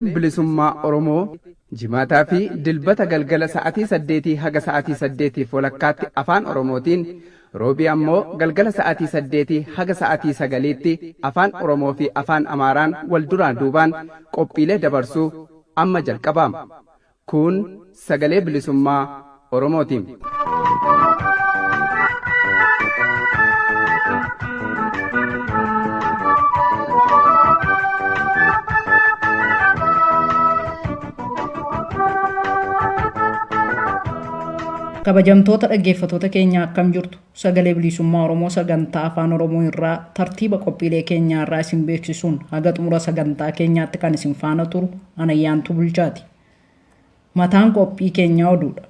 bilisummaa Oromoo jimaataa fi dilbata galgala sa'aatii 8 haga sa'aatii 8 walakkaatti afaan Oromootiin roobii ammoo galgala sa'aatii 8 haga sa'aatii 9tti afaan Oromoo fi afaan Amaaraan wal duraan duubaan qophiilee dabarsuu amma jalqabaama. Kun sagalee bilisummaa Oromootiin. Kabajamtoota dhaggeeffattoota keenya akkam jirtu sagalee bilisummaa Oromoo sagantaa afaan Oromoo irraa tartiiba qophiilee keenyaa irraa isin beeksisuun haga xumura sagantaa keenyaatti kan isin faana turu Anayyaantuu Bulchaati. Mataan qophii keenyaa oduudha.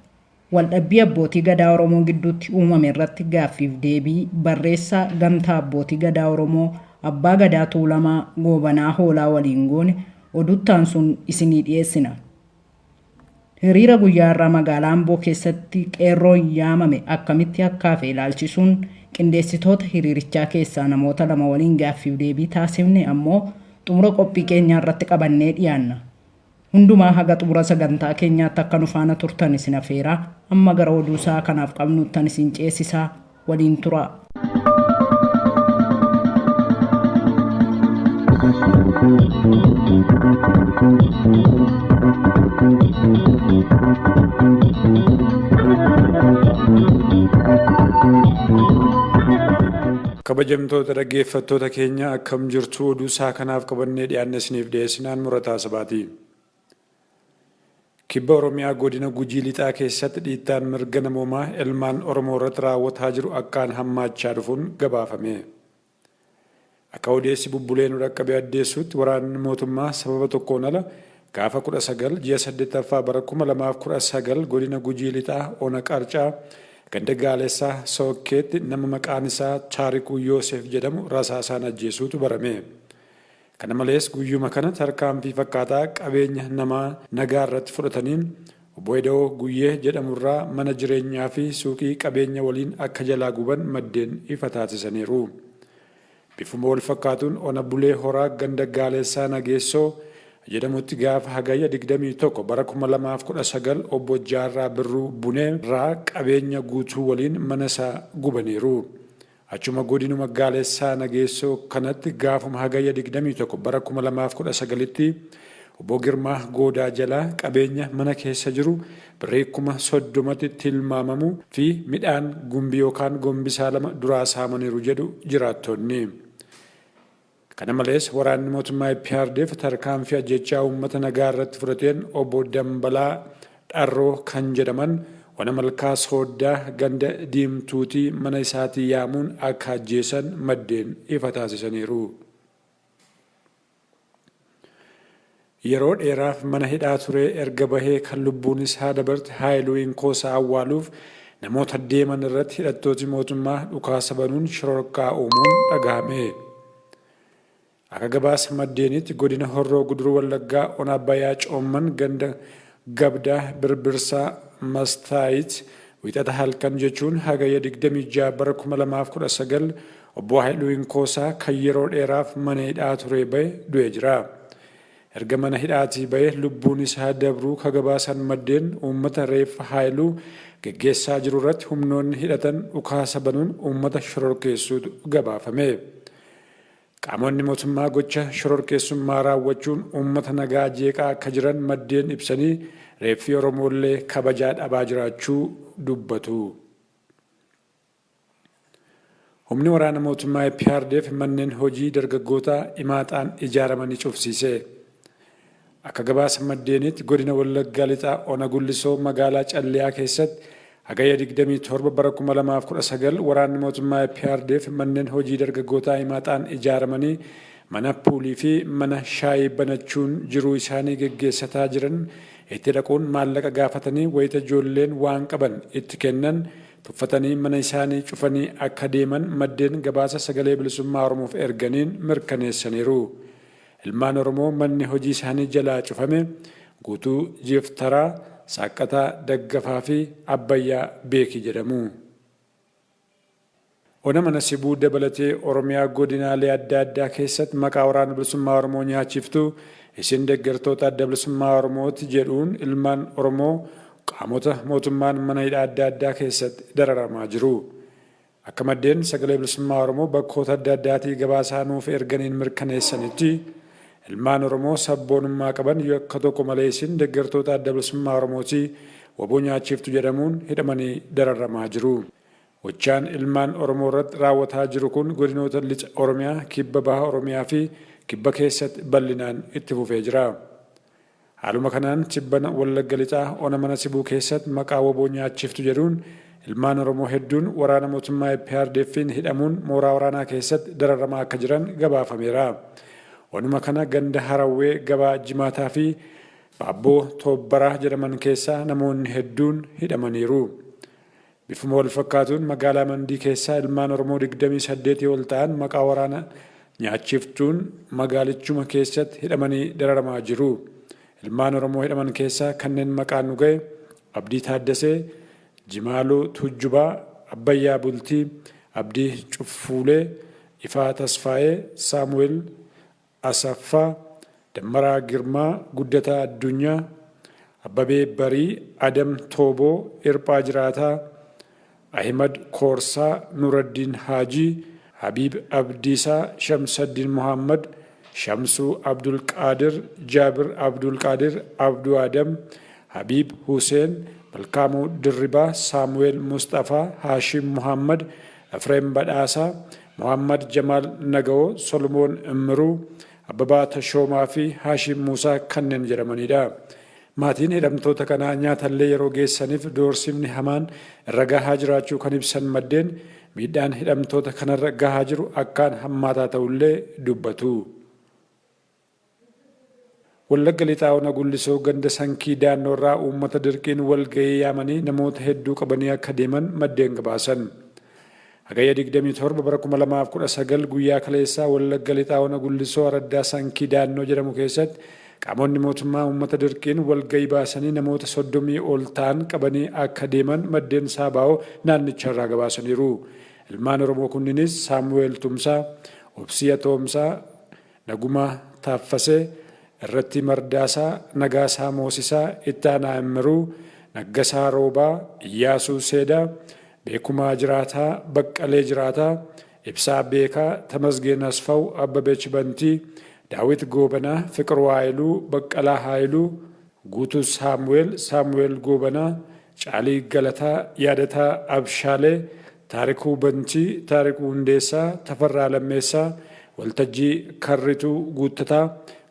Waldhabbii abbootii gadaa Oromoo gidduutti uumame irratti gaaffiif deebii barreessaa gamtaa abbootii gadaa Oromoo abbaa gadaa Tuulamaa Goobanaa Hoolaa waliin goone oduttaan sun isinii dhiyeessina. Hiriira guyyaa irraa magaalaa Amboo keessatti qeerroon yaamame akkamitti akkaafe ilaalchisuun qindeessitoota hiriirichaa keessaa namoota lama waliin gaaffiif deebii taasifne ammoo xumura qophii keenyaa irratti qabannee dhiyaanna. Hundumaa haga xumura sagantaa keenyaatti akka nu faana turtan isin afeeraa amma gara oduusaa kanaaf qabnuttan isin ceesisaa waliin turaa. Kabajamtoota dhaggeeffattoota keenya akkam jirtu oduusaa kanaaf qabannee dhiyaanne isiniif dhiyeessinaan Murataa Sabaati. Kibba Oromiyaa godina Gujii Lixaa keessatti dhiittaan mirga namoomaa ilmaan Oromoo irratti raawwataa jiru akkaan hammaachaa dhufuun gabaafame. Akka odeessi bubbulee nu dhaqqabee addeessutti waraanni mootummaa sababa tokkoon ala gaafa 19 ji'a 8ffaa bara 2019 godina Gujii Lixaa Ona Qarcaa ganda Gaalessaa Sookkeetti nama maqaan isaa Taarikuu Yoosef jedhamu rasaasaan ajjeesuutu barame. Kana malees guyyuma kana tarkaanfii fakkaataa qabeenya namaa nagaa irratti fudhataniin obbo Eda'oo Guyyee jedhamurraa mana jireenyaa fi suuqii qabeenya waliin akka jalaa guban maddeen ifa taasisaniiru. Bifuma wal fakkaatuun Ona Bulee Horaa ganda Gaalessaa Nageessoo jedhamutti gaafa hagayya 21 bara 2019 obbo Jaarraa Birruu Bunee irraa qabeenya guutuu waliin mana isaa gubaniiru. Achuma godinuma Gaalessaa Nageessoo kanatti gaafuma hagayya 21 bara 2019tti obbo Girmaa Goodaa jalaa qabeenya mana keessa jiru birrii 30,000tti tilmaamamu fi midhaan gumbii yookaan gombisaa 2 duraa saamaniiru jedhu jiraattonni. Kana malees waraanni mootummaa IPRDF tarkaanfii ajjechaa uummata nagaa irratti fudhateen obbo Dambalaa Dharroo kan jedhaman Ona Malkaa Sooddaa ganda Diimtuutii mana isaatii yaamuun akka ajjeesan maddeen ifa taasisaniiru. Yeroo dheeraaf mana hidhaa turee erga bahee kan lubbuun isaa dabarte Haayiluu Inkoosaa awwaaluuf namoota deeman irratti hidhattooti mootummaa dhukaasa banuun shororkaa uumuun dhagahame. Akka gabaasa maddeenitti godina Horroo Guduruu Wallaggaa Ona Abbayyaa Coomman ganda Gabdaa Birbirsaa Mastaayit wixata halkan jechuun hagayya 26 bara 2019 obbo Haayiluu Inkoosaa kan yeroo dheeraaf mana hidhaa turee bahe du'ee jira. Erga mana hidhaatii bahe lubbuun isaa dabruu ka gabaasan maddeen uummata reeffa Haayiluu geggeessaa jiru irratti humnoonni hidhatan dhukaasa banuun uummata shororkeessuutu gabaafame. Qaamonni mootummaa gocha shororkeessummaa raawwachuun uummata nagaa jeeqaa akka jiran maddeen ibsanii reeffi Oromoollee kabajaa dhabaa jiraachuu dubbatu. Humni waraana mootummaa IPRDF manneen hojii dargaggootaa imaaxaan ijaaramanii cufsiise. Akka gabaasa maddeenitti godina Wallaggaa Lixaa Ona Gullisoo magaalaa Calliyaa keessatti hagayya 27 bara 2019 waraanni mootummaa IPRDF manneen hojii dargaggootaa imaaxaan ijaaramanii mana puulii fi mana shaayii banachuun jiruu isaanii geggeessataa jiran itti dhaquun maallaqa gaafatanii wayita ijoolleen waan qaban itti kennan tuffatanii mana isaanii cufanii akka deeman maddeen gabaasa sagalee bilisummaa Oromoof erganiin mirkaneessaniiru. Ilmaan Oromoo manni hojii isaanii jalaa cufame Guutuu Jeeftaraa Saaqqataa Daggafaa fi Abbayyaa Beekii jedhamu. Ona mana sibuu dabalatee Oromiyaa godinaalee adda addaa keessatti maqaa waraana bilisummaa Oromoo nyaachiftuu isin deeggartoota adda bilisummaa Oromooti jedhuun ilmaan Oromoo qaamota mootummaan mana hidhaa adda addaa keessatti dararamaa jiru. Akka maddeen sagalee bilisummaa Oromoo bakkoota adda addaatii gabaasaa nuuf erganiin mirkaneessanitti ilmaan Oromoo sabboonummaa qaban yakka tokko malee isin deeggartoota adda bilisummaa Oromooti waboo nyaachiiftu jedhamuun hidhamanii dararamaa jiru. Gochaan ilmaan Oromoo irratti raawwataa jiru kun godinoota lixa Oromiyaa, kibba baha Oromiyaa fi kibba keessatti bal'inaan itti fufee jira. Haaluma kanaan tibbana Wallagga lixaa ona mana Sibuu keessatti maqaa waboo nyaachiiftu jedhuun ilmaan Oromoo hedduun waraana mootummaa EPRDF'n hidhamuun mooraa waraanaa keessatti dararamaa akka jiran gabaafameera. Onuma kana ganda Harawwee gabaa Jimaataa fi Baabboo Toobbaraa jedhaman keessaa namoonni hedduun hidhamaniiru. Bifuma wal fakkaatuun magaalaa Mandii keessaa ilmaan Oromoo 28 ol ta'an maqaa waraana nyaachiftuun magaalichuma keessatti hidhamanii dararamaa jiru. Ilmaan Oromoo hidhaman keessaa kanneen maqaan nu ga'e Abdii Taaddasee, Jimaaloo Tujjubaa, Abbayyaa Bultii, Abdii Cuffuulee, Ifaa Tasfaayee, Saamu'eel Asaffaa, Dammaraa Girmaa, Guddataa Addunyaa, Abbabee Barii, Adam Tooboo, Irphaa Jiraataa, Ahimad Koorsaa, Nuraddiin Haajii, Habiib Abdiisaa, Shamsaddiin Muhammad, Shamsuu Abdul Qaadir, Jaabir Abdul Qaadir, Abduu Adam, Habiib Huseen, Malkaamuu Dirribaa, Saamu'eel Mustafaa, Haashim Muhammad, Efreem Badhaasaa, Muhammad Jamaal Nagawoo, Solomoon Immiruu, Abbabaa Tashoomaa fi Haashim Muusaa kanneen jedhamanidha. Maatiin hidhamtoota kanaa nyaatallee yeroo geessaniif doorsifni hamaan irra gahaa jiraachuu kan ibsan maddeen miidhaan hidhamtoota kanarra gahaa jiru akkaan hammaataa ta'ullee dubbatu. Wallagga lixaa ona Gullisoo ganda Sankii Daannoorraa uummata dirqiin walgahii yaamanii namoota hedduu qabanii akka deeman maddeen gabaasan. Hagayya 27 bara 2019 guyyaa kaleessaa Wallagga lixaa ona Gullisoo araddaa Sankii Daannoo jedhamu keessatti qaamonni mootummaa uummata dirqiin walgahii baasanii namoota 30 ol ta'an qabanii akka deeman maddeen Saabaa'oo naannicharraa gabaasaniiru. Ilmaan Oromoo kunniinis Saamu'eel Tumsaa, Obsiya Toomsaa, Nagumaa Taaffasee, Irratti Mardaasaa, Nagaasaa Moosisaa, Ittaanaa Immiruu, Naggasaa Roobaa, Iyyaasuu Seedaa, Beekumaa Jiraataa, Baqqalee Jiraataa, Ibsaa Beekaa, Tamasgeen Asfaw, Abbabech Bantii, Daawit Goobanaa, Fiqiruu Haayiluu, Baqqalaa Haayiluu, Guutuu Saamu'eel Goobanaa, Caalii Galataa, Yaadataa Abshaalee, Taarikuu Bantii, Taarikuu Hundeessaa, Tafarraa Lammeessaa, Waltajjii Karrituu Guuttataa,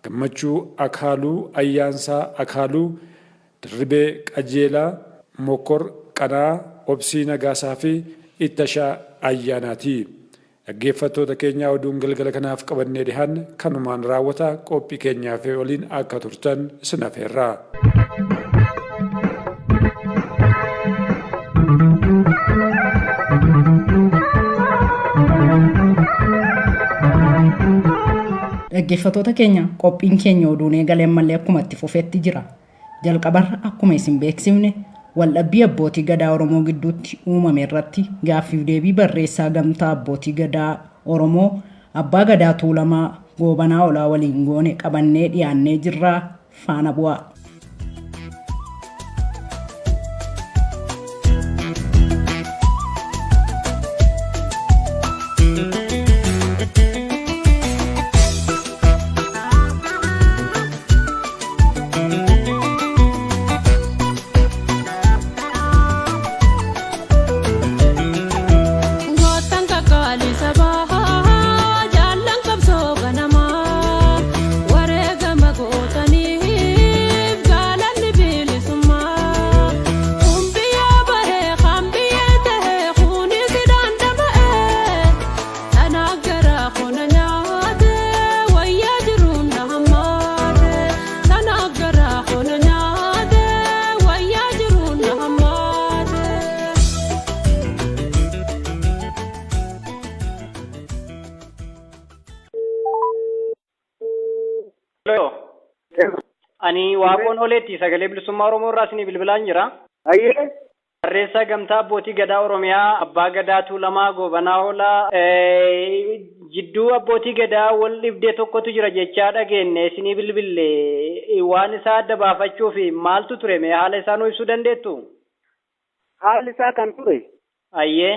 Gammachuu Akaaluu, Ayyaansaa Akaaluu, Dirribee Qajeelaa, Mokor Qanaa, Obsii Nagaasaa fi Ittashaa Ayyaanaati. Dhaggeeffattoota keenyaa oduun galgala kanaaf qabannee dhihaanne kanumaan raawwata qophii keenyaaf waliin akka turtan isin affeerra. Dhaggeeffattoota keenya qophiin keenya oduun eegaleen mallee akkuma itti fufeetti jira. Jalqabarra akkuma isin beeksifne waldhabbii abbootii gadaa Oromoo gidduutti uumame irratti gaaffiif deebii barreessaa gamtaa abbootii gadaa Oromoo abbaa gadaa Tuulamaa Goobanaa Olaa waliin goone qabannee dhiyaannee jirra faana bu'aa. Ani waaqoon oleetti sagalee bilisummaa Oromoo irraa isinii bilbilaan jira. Ayyee. Barreessaa gamtaa abbootii gadaa Oromiyaa abbaa gadaa Tuulamaa Goobanaa Olaa jidduu abbootii gadaa wal dhibdee tokkotu jira jechaa dhageenye isinii bilbilee waan isaa adda baafachuuf maaltu ture mee haala isaa nuu ibsuu dandeettu? Haalli isaa kan ture. Ayyee.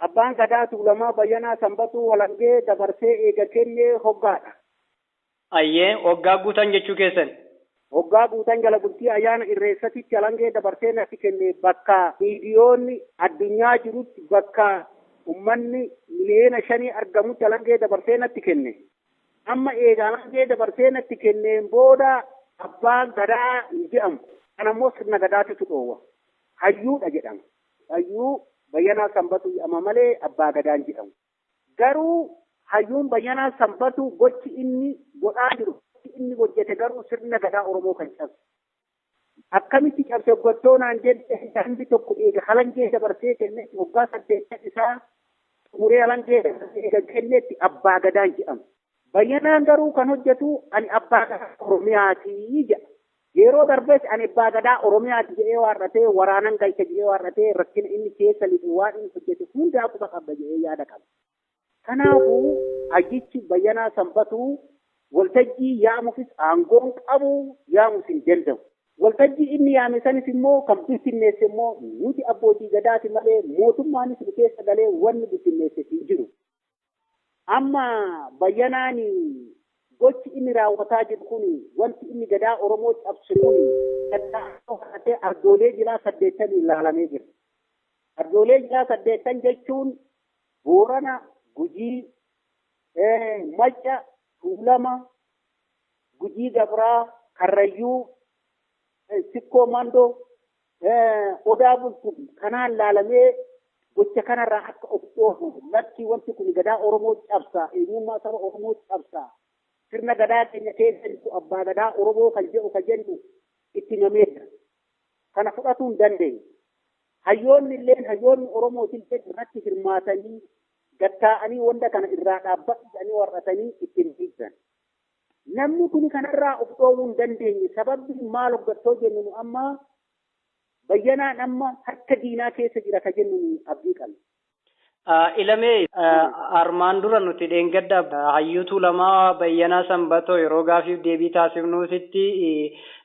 Abbaan gadaa Tuulamaa Bayyanaa Sanbatuu walangee dabarsee eega kennee hoggaadha. Ayyee hoggaa guutan jechuu keessan. Hoggaa guutan jala bultii ayyaana irreessatitti walangee dabarsee natti kenne bakka miidiyoonni addunyaa jirutti bakka ummanni miliyoona 5 argamutti walangee dabarsee natti kenne. Amma eega walangee dabarsee natti kenneen booda abbaan gadaa hin jedhamu. Kan ammoo sirna gadaatitu dhoowwa. Hayyuudha jedhama. Hayyuu Bayyanaa Sanbatuu jedhama malee abbaa gadaan jedhamu. Garuu hayyuun Bayyanaa Sanbatuu gochi inni godhaa jiru inni hojjete garuu sirna gadaa Oromoo kan cabse. Akkamitti cabse hoggantoonaan jedhe dambi tokko eega halangee dabarsee kennetti waggaa 8 isaa xumuree halangee dabarsee eega kennetti abbaa gadaan jedhama. Bayyanaan garuu kan hojjetu ani abbaa gadaa Oromiyaatii jedha. Yeroo darbees ani abbaa gadaa Oromiyaati jedhee waarratee waraanan galcha jedhee waarratee rakkina inni keessa liquu waan inni hojjete hundaa quba qabda jedhee yaada qaba. Kanaafuu ajichi Bayyanaa Sanbatuu waltajjii yaamuufis aangoon qabu yaamuus hin danda'u. Waltajjii inni yaame sanis immoo kan bittinneesse immoo nuti abbootii gadaati malee mootummaanis nu keessa galee wanni bittinneesse hin jiru. Amma Bayyanaan gochi inni raawwataa jiru kun wanti inni gadaa Oromoo cabse kun gaddaa ardoolee jilaa 8 ilaalamee jira. Ardoolee jilaa 8 jechuun Boorana, Gujii, Macca, Tuulama, Gujii Gabraa, Karrayyuu, Sikkoo Mandoo, Odaa Bultuu kanaan ilaalamee gocha kanarraa akka of dhoofu lakki wanti kun gadaa Oromoo cabsaa, eenyummaa saba Oromoo cabsaa. Sirna gadaa keenya keessa jiru abbaa gadaa Oromoo kan jedhu kan jennu itti nameedha. Kana fudhatuu hin dandeenye. Hayyoonni Oromootiin irratti hirmaatanii gattaa'anii wanta kana irraa dhaabbatanii warratanii ittiin dhiibsan. Namni kun kanarraa of dhoowwuu hin dandeenye. Sababni maal hoggattoo jennu nu amma Bayyanaan amma harka diinaa keessa jira kan jennu abdii qabna. Ilamee armaan dura nuti dheengadda hayyuu Tuulamaa Bayyanaa Sanbatoo yeroo gaafiif deebii taasifnuusitti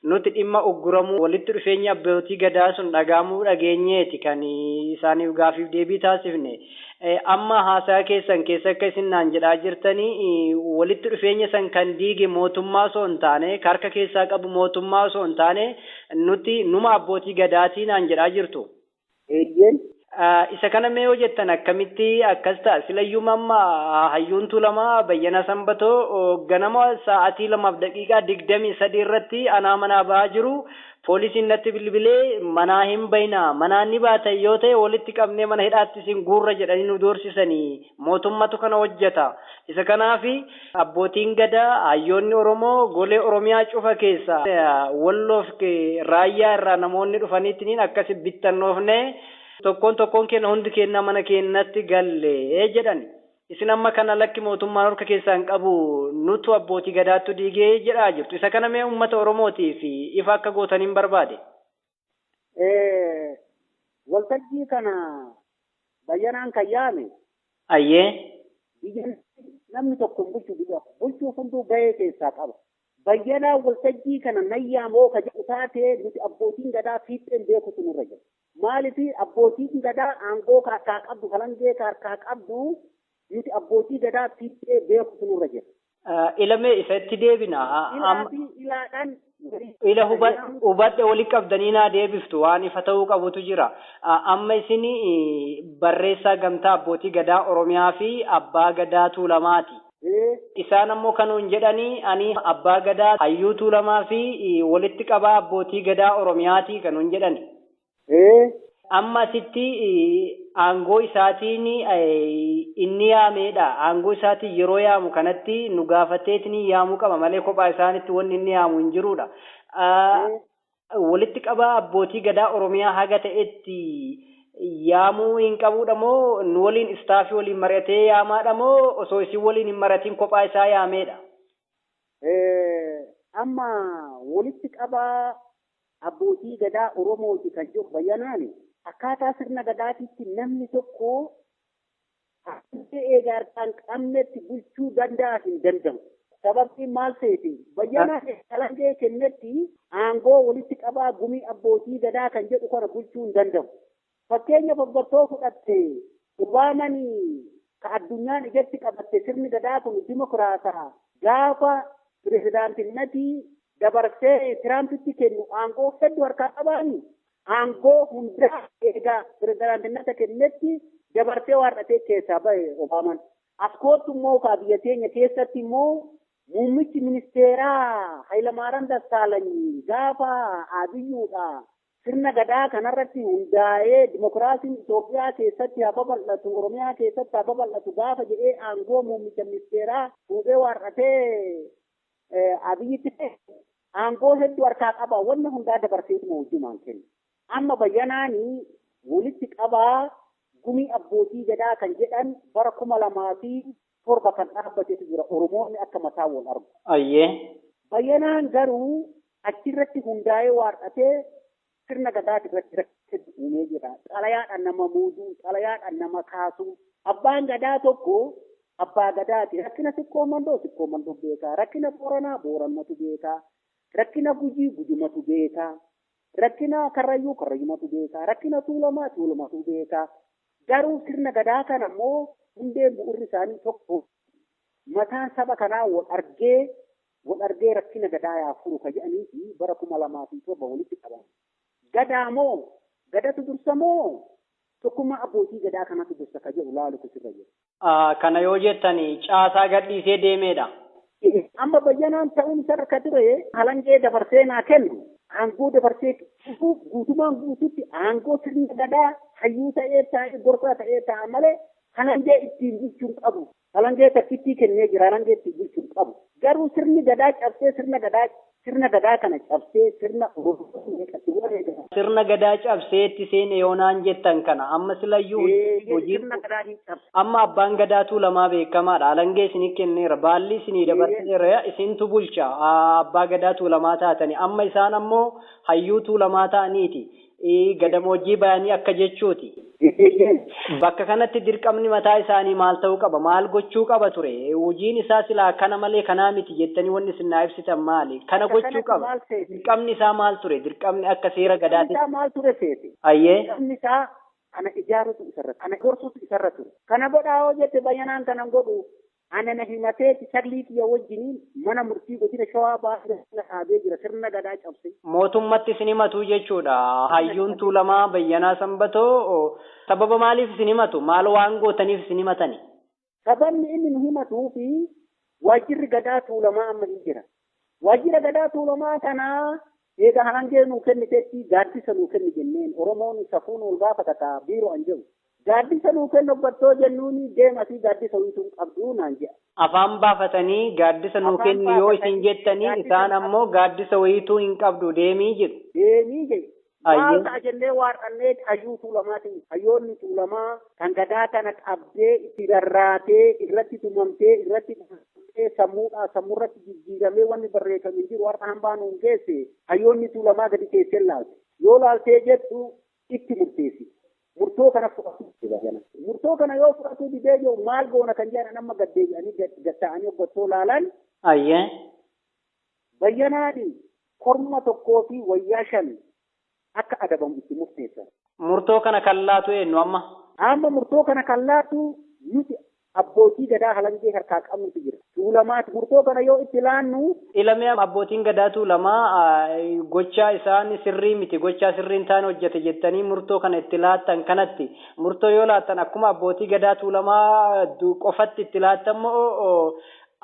nuti dhimma ugguramuu walitti dhufeenya abbootii gadaa sun dhagaamuu dhageenyeeti kan isaaniif gaafiif deebii taasifne. Amma haasaa keessan keessa akka isin naan jedhaa jirtanii walitti dhufeenya san kan diige mootummaa osoo hin taane harka keessaa qabu mootummaa osoo hin taane nuti numa abbootii gadaatii naan jedhaa jirtu. Isa kana mee yoo jettan akkamitti akkas ta'a silayyuu amma hayyuun Tuulamaa Bayyanaa Sanbatoo ganama sa'aatii 2:23 irratti anaa manaa ba'aa jiru poolisiin natti bilbilee manaa hin bayinaa manaa ni baatan yoo ta'e walitti qabnee mana hidhaatti isin guurra jedhanii nu doorsisanii mootummatu kana hojjeta. Isa kanaafi abbootiin gadaa hayyoonni Oromoo golee Oromiyaa cufa keessa Walloof raayyaa irraa namoonni dhufaniitiin akkasi bittannoofne tokkoon kenna hundi kenna mana kennatti galle jedhani. Isin amma kana lakki mootummaan harka keessaan qabu nutu abbootii gadaattu diigee jedhaa jirtu. Isa kana mee uummata Oromootiif ifa akka gootaniin barbaade. Waltajjii kana Bayyanaan kan yaame. Ayyee. Namni tokko bulchuuf hunduu gahee keessaa qaba. Bayyanaan waltajjii kana nayyaamoo ka jedhu taatee nuti abbootiin gadaa fiixeen beekutu nurra jira. Maalifi abbootiin gadaa aangoo harkaa qabdu halangee harkaa qabdu nuti abbootii gadaa fiixee beekutu nurra jira. Ilamee isatti deebina. Ilaadhaan ila hubadhe walitti qabdanii naa deebiftu waan ifa ta'uu qabutu jira. Amma isin barreessaa gamtaa abbootii gadaa Oromiyaa fi abbaa gadaa Tuulamaati. Isaan ammoo kanuun jedhanii ani abbaa gadaa hayyuu Tuulamaa fi walitti qabaa abbootii gadaa Oromiyaati kanuun jedhani. Amma asitti aangoo isaatiin inni yaameedha. Aangoo isaatiin yeroo yaamu kanatti nu gaafateetiin yaamuu qaba malee kophaa isaanitti wanni inni yaamu hin jirudha. Walitti qabaa abbootii gadaa Oromiyaa haga ta'etti yaamuu hin qabuudha moo nu waliin istaafii waliin mari'atee yaamaadha moo osoo isin waliin hin mari'atiin kophaa isaa yaameedha? Amma walitti qabaa abbootii gadaa Oromooti kan jiru Bayyanaani akkaataa sirna gadaatitti namni tokko eegaa kan qabnetti bulchuu danda'a hin danda'u. Sababni maal ta'eef bayyanaa Alangee kennetti aangoo walitti qabaa gumii abbootii gadaa kan jedhu kana bulchuu hin danda'u. Fakkeenya bobbartoo fudhatte Obaamanii ka addunyaan ijatti qabatte sirni gadaa kun dimokiraataa gaafa pirezidaantinnatii dabarsee Tiraampitti kennu aangoo hedduu harkaa qabaani. Aangoo hundaa eegaa pirezidaantinnata kennetti dabarsee waarratee keessaa bahe Obaaman. As kootu immoo biyya teenya keessatti immoo muummichi ministeeraa Hayilamaariyaam Dassaalany gaafa Abiyyuudha sirna gadaa kanarratti hundaa'ee dimokiraasiin Itoophiyaa keessatti haa babal'atu, Oromiyaa keessatti haa babal'atu gaafa jedhee aangoo muummicha ministeeraa fuudhee waarratee Abiyyitti aangoo hedduu harkaa qaba. Wanna hundaa dabarseetuma wajjumaan kenna. Amma bayyanaanii walitti qabaa gumii abbootii gadaa kan jedhan bara 2007 kan dhaabbatetu jira. Oromoonni akka mataa wal argu. Bayyanaan garuu achirratti hundaa'ee waarratee sirna gadaati irratti uumee jira. Xalayaadhaan nama muuduu, xalayaadhaan nama kaasuu. Abbaan gadaa tokko abbaa gadaati. Rakkina xiqqoo mandoo beekaa. Rakkina Booranaa Boorannatu beekaa. Rakkina Gujii Gujumatu beekaa. Rakkina Karrayyumatu beekaa. Rakkina Tuulamatu beekaa. Garuu sirna gadaa kana immoo hundeen bu'uurri isaanii tokko. Mataan saba kanaa wal argee rakkina gadaa yaa furu ka jedhanii fi bara 2007 walitti qaban. Gadaa moo gadatu dursa moo tokkummaa abbootii gadaa kanatu dursa ka jedhu laalutu sirra jira. Kana yoo jettani caasaa gadhiisee deemeedha. Amma bayyanaan ta'uun isa harka ture Alangee dabarsee naa kennu aangoo dabarsee guutumaan guututti aangoo sirna gadaa hayyuu ta'ee taa'ee gorsaa ta'ee ta'a malee Alangee ittiin bulchuun qabu. Alangee takkittii kennee jira Alangee ittiin bulchuun qabu. Garuu sirni gadaa cabsee sirna gadaa kana cabsee sirna gadaa cabsee itti seene yoonaan jettan kana amma silayyuu hojii amma abbaan gadaa Tuulamaa beekamaadha. Alangee isinii kenneera baalli isinii dabarseera isintu bulcha abbaa gadaa Tuulamaa taatanii amma isaan ammoo hayyuu Tuulamaa ta'aniiti. Gadamoojjii bayanii akka jechuuti. Bakka kanatti dirqamni mataa isaanii maal ta'uu qaba? Maal gochuu qaba ture? Hojiin isaa silaa kana malee kanaa miti jettanii wanni isin naa ibsitan maali? Kana gochuu qaba. Dirqamni isaa maal ture? Dirqamni akka seera gadaati. Maal ture seeti? Dirqamni isaa kana ijaarutu isarra, kana gorsutu isarra ture. Kana godhaa yoo jette bayyanaan kana godhu ana na himateeti sagliitii yoo wajjiniin mana murtii godina Shawaa baasee dhaabee jira sirna gadaa cabse. Mootummatti isin himatu jechuudha. Hayyuun Tuulamaa Bayyanaa Sanbatoo sababa maaliif isin himatu? Maal waan gootaniif isin himatani? Sababni inni nu himatuu fi waajjirri gadaa Tuulamaa amma hin jira. Waajjira gadaa Tuulamaa kanaa eega Alangee nuu kenniteetti gaaddisa nuu kenni jenneen Oromoon safuun ol gaafata biiroo an jedhu. Gaaddisa nuu kennu battoo jennuun deemasii gaaddisa wiituun qabduu naan jedha. Afaan baafatanii gaaddisa nuu kennu yoo isin jettanii isaan ammoo gaaddisa wiituu hin qabdu deemii jedhu. Deemii jedhu. Maal ta'a jennee waarannee hayyuu Tuulamaatiin hayyoonni Tuulamaa kan gadaa kana qabdee itti rarraatee irratti tumamtee irratti sammuurratti jijjiiramee wanni barreeffamee jiru har'a hambaa nuun geesse hayyoonni Tuulamaa gadi keessee laalte. Yoo laaltee jettu itti murteessi. Murtoo kana fudhatu jira. Murtoo kana yoo fudhatu didee jiru maal goona kan jedhan amma gaddeebi'anii gatta'anii hoggattoo laalan. Bayyanaadhi korma tokkoo fi wayyaa 5 akka adabamu itti murteessan. Murtoo kana kan laatu eenyu amma? Amma murtoo kana kan laatu nuti abbootii gadaa Alangee harkaa qabnutu jira. Tuulamaati murtoo kana yoo itti laannu. Ilamee abbootiin gadaa Tuulamaa gochaa isaan sirrii miti gochaa sirrii hin taane hojjete jettanii murtoo kana itti laattan kanatti murtoo yoo laattan akkuma abbootii gadaa Tuulamaa qofatti itti laattan moo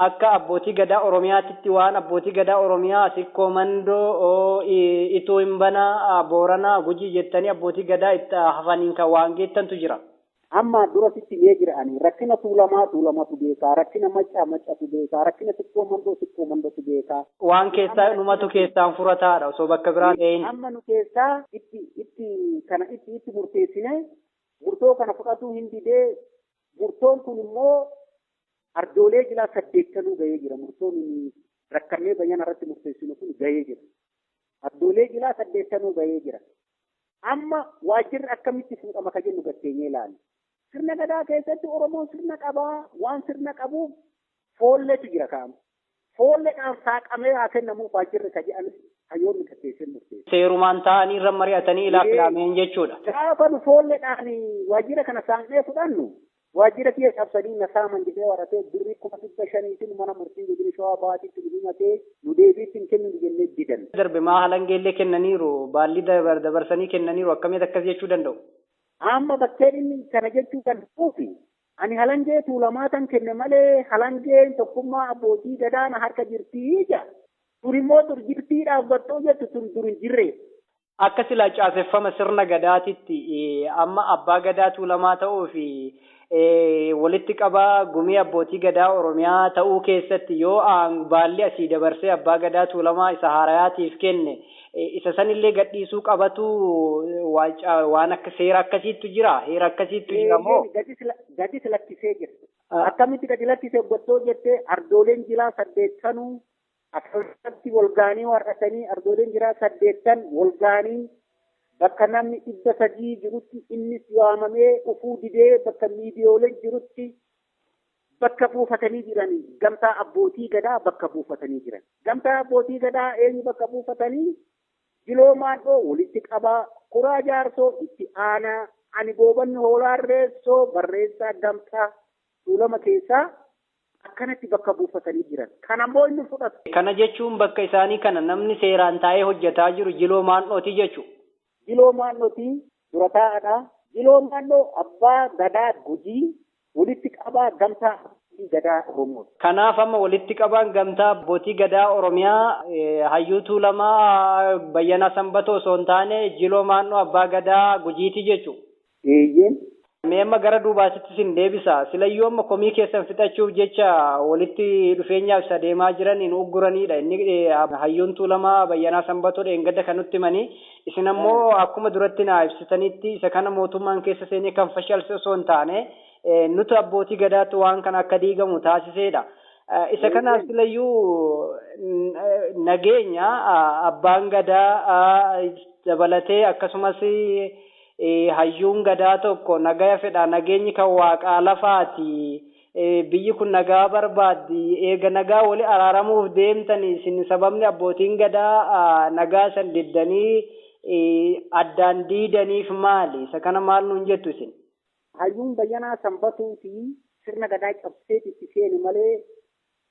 akka abbootii gadaa Oromiyaatitti waan abbootii gadaa Oromiyaa Sikkoo Mandoo Itoo Himbanaa Booranaa Gujii jettanii abbootii gadaa itti hafaniin kan waan geettantu jira. Amma durasitti mee jirani rakkina Tuulamatu beekaa rakkina Maccatu beekaa rakkina Sikkoo Mandootu beekaa. Waan keessaa numatu keessaan furataadha osoo bakka biraa ta'een. Amma nu keessaa itti murteessine murtoo kana fudhatuu hin didee murtoon kun immoo ardoolee jilaa 8 gahee jira. Murtoon rakkannee bayyana irratti murteessinu kun gahee jira. Ardoolee jilaa 8 gahee jira. Amma waajjirri akkamitti fuudhama ka jennu gatteenyee ilaali. Sirna gadaa keessatti Oromoon sirna qabaa waan sirna qabuuf foolleetu jira kaa'amu. Foolleedhaan saaqamee haa kennamuuf waajjirri ka jedhan hayyoonni qopheessee murteessa. Seerumaan ta'anii irra mari'atanii ilaalameen jechuudha. Gaafa nu foolleedhaan waajjira kana saaqnee fudhannu waajjira kiyya cabsanii na saaman jedhee waratee birrii 500,000 mana murtii godina shawaa baatiitti nu himatee nu deebiitti hin kennu jennee didan. Darbe maa halangeellee kennaniiru baalli dabarsanii kennaniiru akkamitti akkas jechuu danda'u? Amma bakkeen inni kana jechuu danda'uufi ani halangee tuulamaatan kenne malee halangeen tokkummaa abbootii gadaana harka jirtii ija. Dur immoo dur jirtiidhaaf battoo jettu dur hin jirre. Akka silaa caaseffama sirna gadaatitti amma abbaa gadaa tuulamaa ta'uu fi walitti qabaa gumii abbootii gadaa Oromiyaa ta'uu keessatti yoo baalli asii dabarsee abbaa gadaa tuulamaa isa haarayaatiif kenne isa sanillee gadhiisuu qabatu waan akka seera akkasiittu jira heera akkasiittu jira moo gadi lakkisee jira. Akkamitti gadi lakkisee gottoo jettee ardooleen jilaa 8 akkasumas walgaanii warratanii ardooleen jilaa 8 walgaanii bakka namni 300 jirutti innis waamamee ufuu didee bakka miidiyooleen jirutti bakka buufatanii jiran gamtaa abbootii gadaa bakka buufatanii jiran. Gamtaa abbootii gadaa eenyu bakka buufatanii Jiloo Maandhoo walitti qabaa Kuraa Jaarsoo itti aanaa ani goobanni hoolaarreessoo barreessaa gamtaa tuulama keessaa akkanatti bakka buufatanii jiran. Kana immoo inni fudhatu. Kana jechuun bakka isaanii kana namni seeraan taa'ee hojjetaa jiru Jiloo Maandhooti jechuudha. Jiloo Maandhooti dura taa'aadha. Jiloo Maandhoo abbaa gadaa Gujii walitti qabaa gamtaa abbootii gadaa Oromoo. Kanaaf amma walitti qabaan gamtaa abbootii gadaa Oromiyaa Hayyuu Tuulamaa Bayyanaa Sanbatoo osoo hin taane Jiloo Maandhoo abbaa gadaa Gujiiti jechuudha. Eeyyeen. Mee amma gara duubaatitti sin deebisa. Silayyuu amma komii keessan fixachuuf jecha walitti dhufeenyaaf isa deemaa jiran hin ugguranidha. Inni Hayyuun Tuulamaa Bayyanaa Sanbatoo dheengadda kan nutti himanii. Isin ammoo akkuma duratti naa ibsitanitti isa kana mootummaan keessa seenee kan fashalse osoo hin taane nuti abbootii gadaatti waan kana akka diigamu taasiseedha. Isa kanaaf silayyuu nageenya abbaan gadaa dabalatee akkasumas hayyuun gadaa tokko nagaya fedha nageenyi kan waaqaa lafaati biyyi kun nagaa barbaaddi eega nagaa wali araaramuuf deemtanii isin sababni abbootiin gadaa nagaa san diddanii addaan diidaniif maali isa kana maal nuun jettu isin? Hayyuun Bayyanaa Sanbatuu fi sirna gadaa cabsee itti seeni malee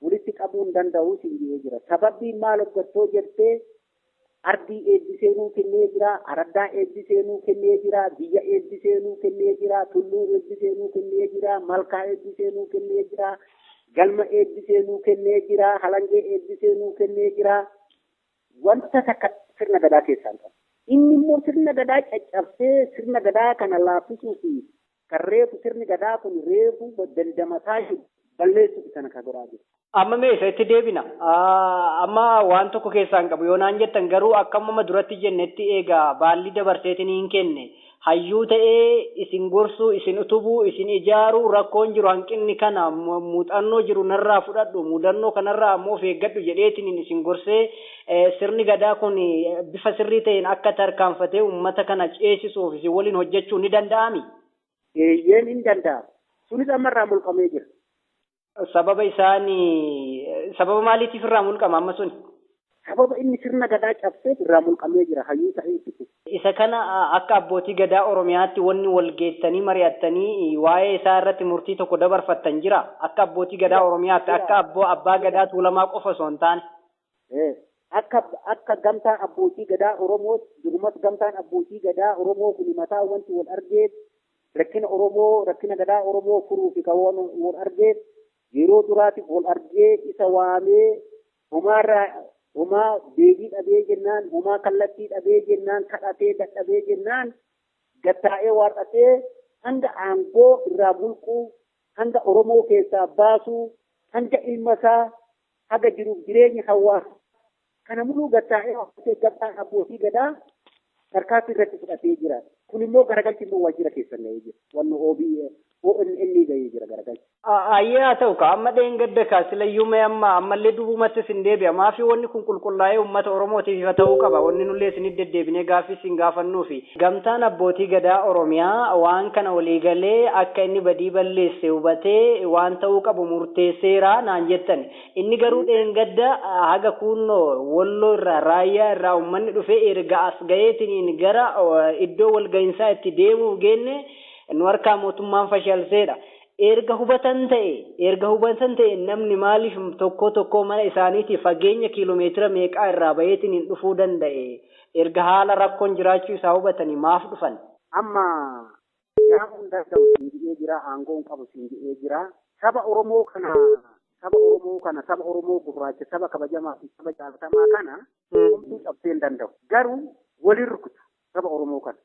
walitti qabuu hin danda'u siin jira. Sababbiin maal hoggattoo jettee ardii eebbiseenuu kennee jira, araddaa eebbiseenuu kennee jira, biyya eebbiseenuu kennee jira, tulluu eebbiseenuu kennee jira, malkaa eebbiseenuu kennee jira, galma eebbiseenuu kennee jira, halangee eebbiseenuu kennee jira. Wanta takka sirna gadaa keessaa qabu. Inni immoo sirna gadaa caccabsee sirna gadaa kana laaffisuu fi kan reefu sirni gadaa kun reefu dandamataa jiru balleessuuf kana kan godhaa jiru. Amma mee isa itti deebina. Amma waan tokko keessaan qabu yoo naan jettan garuu akkuma duratti jennetti eegaa baalli dabarseetiin hin kenne hayyuu ta'ee isin gorsuu isin utubuu isin ijaaruu rakkoon jiru hanqinni kana muuxannoo jiru narraa fudhadhu muudannoo kanarraa ammoo of eeggadhu jedheetiin isin gorsee sirni gadaa kun bifa sirrii ta'een akka tarkaanfatee uummata kana ceesisuuf isin waliin hojjechuu ni danda'ami? Eeyyeen hin danda'amu. Sunis ammarraa mulqamee jira. Sababa isaanii sababa maaliitiif irraa mulqama amma sun? Sababa inni sirna gadaa cabsee irraa mulqamee jira hayyuu ta'ee itti. Isa kana akka abbootii gadaa Oromiyaatti wanni wal geettanii mari'attanii waa'ee isaa irratti murtii tokko dabarfattan jira akka abbootii gadaa Oromiyaatti akka abbaa gadaa Tuulamaa qofa osoo hin taane. Akka gamtaa abbootii gadaa Oromootti durumas gamtaan abbootii gadaa Oromoo kun mataa wanti wal argeet rakkina Oromoo rakkina gadaa Oromoo furuu fi kan wal argeet yeroo duraatiif wal argee isa waamee homaa deebii dhabee jennaan homaa kallattii dhabee jennaan kadhatee dadhabee jennaan gattaa'ee waaqatee hanga aangoo irraa mulquu hanga Oromoo keessaa baasuu hanga ilma isaa haga jiruuf jireenya hawaasa kana muluu gattaa'ee waaqatee gamtaan abbootii gadaa tarkaanfii irratti fudhatee jira. Kun immoo garagalchi immoo waajjira keessan ga'ee jira. Wanni OBN inni gahee jira garagalcha. Ayyaa ta'u ka amma dheengadda ka silayyuu mee ammallee duubumattis hin deebi'a maafi wanni kun qulqullaa'ee uummata Oromootiif ifa ta'uu qaba wanni nullee isinit deddeebinee gaaffii isin gaafannuufi gamtaan abbootii gadaa Oromiyaa waan kana waliigalee akka inni badii balleesse hubatee waan ta'uu qabu murteesseera naan jettan inni garuu dheengadda haga kunnoo Walloo irraa Raayyaa irraa uummanni dhufee erga as gaheetiin gara iddoo walgahinsaa itti deemuuf geenne nu harkaa mootummaan fashalseedha. Erga hubatan ta'e namni maaliif tokko mana isaaniitii fageenya kiiloomeetira meeqaa irraa baheetiin hin dhufuu danda'e erga haala rakkoon jiraachuu isaa hubatanii maaf dhufan. Amma yaamuun danda'u siinji'ee jira aangoon qabu siinji'ee jira saba Oromoo gurraacha saba kabajamaa fi saba jaalatamaa kana homtuu cabsee hin danda'u garuu waliin rukutu saba Oromoo kana.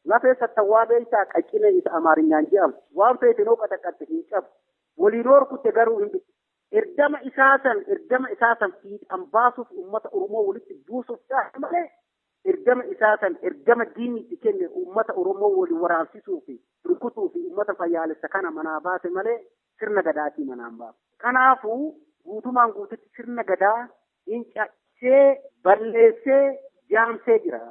Lafee sattawwaa beektaa qaccina isa Amaarinyaan jedhamu waan feetinoo qaxaqatte hin cabu waliin horkutte garuu hin ergama isaa san fiixan baasuuf uummata Oromoo walitti buusuuf ta'a malee ergama isaa san ergama diinni itti kenne uummata Oromoo waliin waraabsisuu fi rukutuu fi uummata fayyaalessa kana manaa baase malee sirna gadaatii manaan baasu. Kanaafuu guutumaan guututti sirna gadaa hin caccee balleessee jaamsee jira.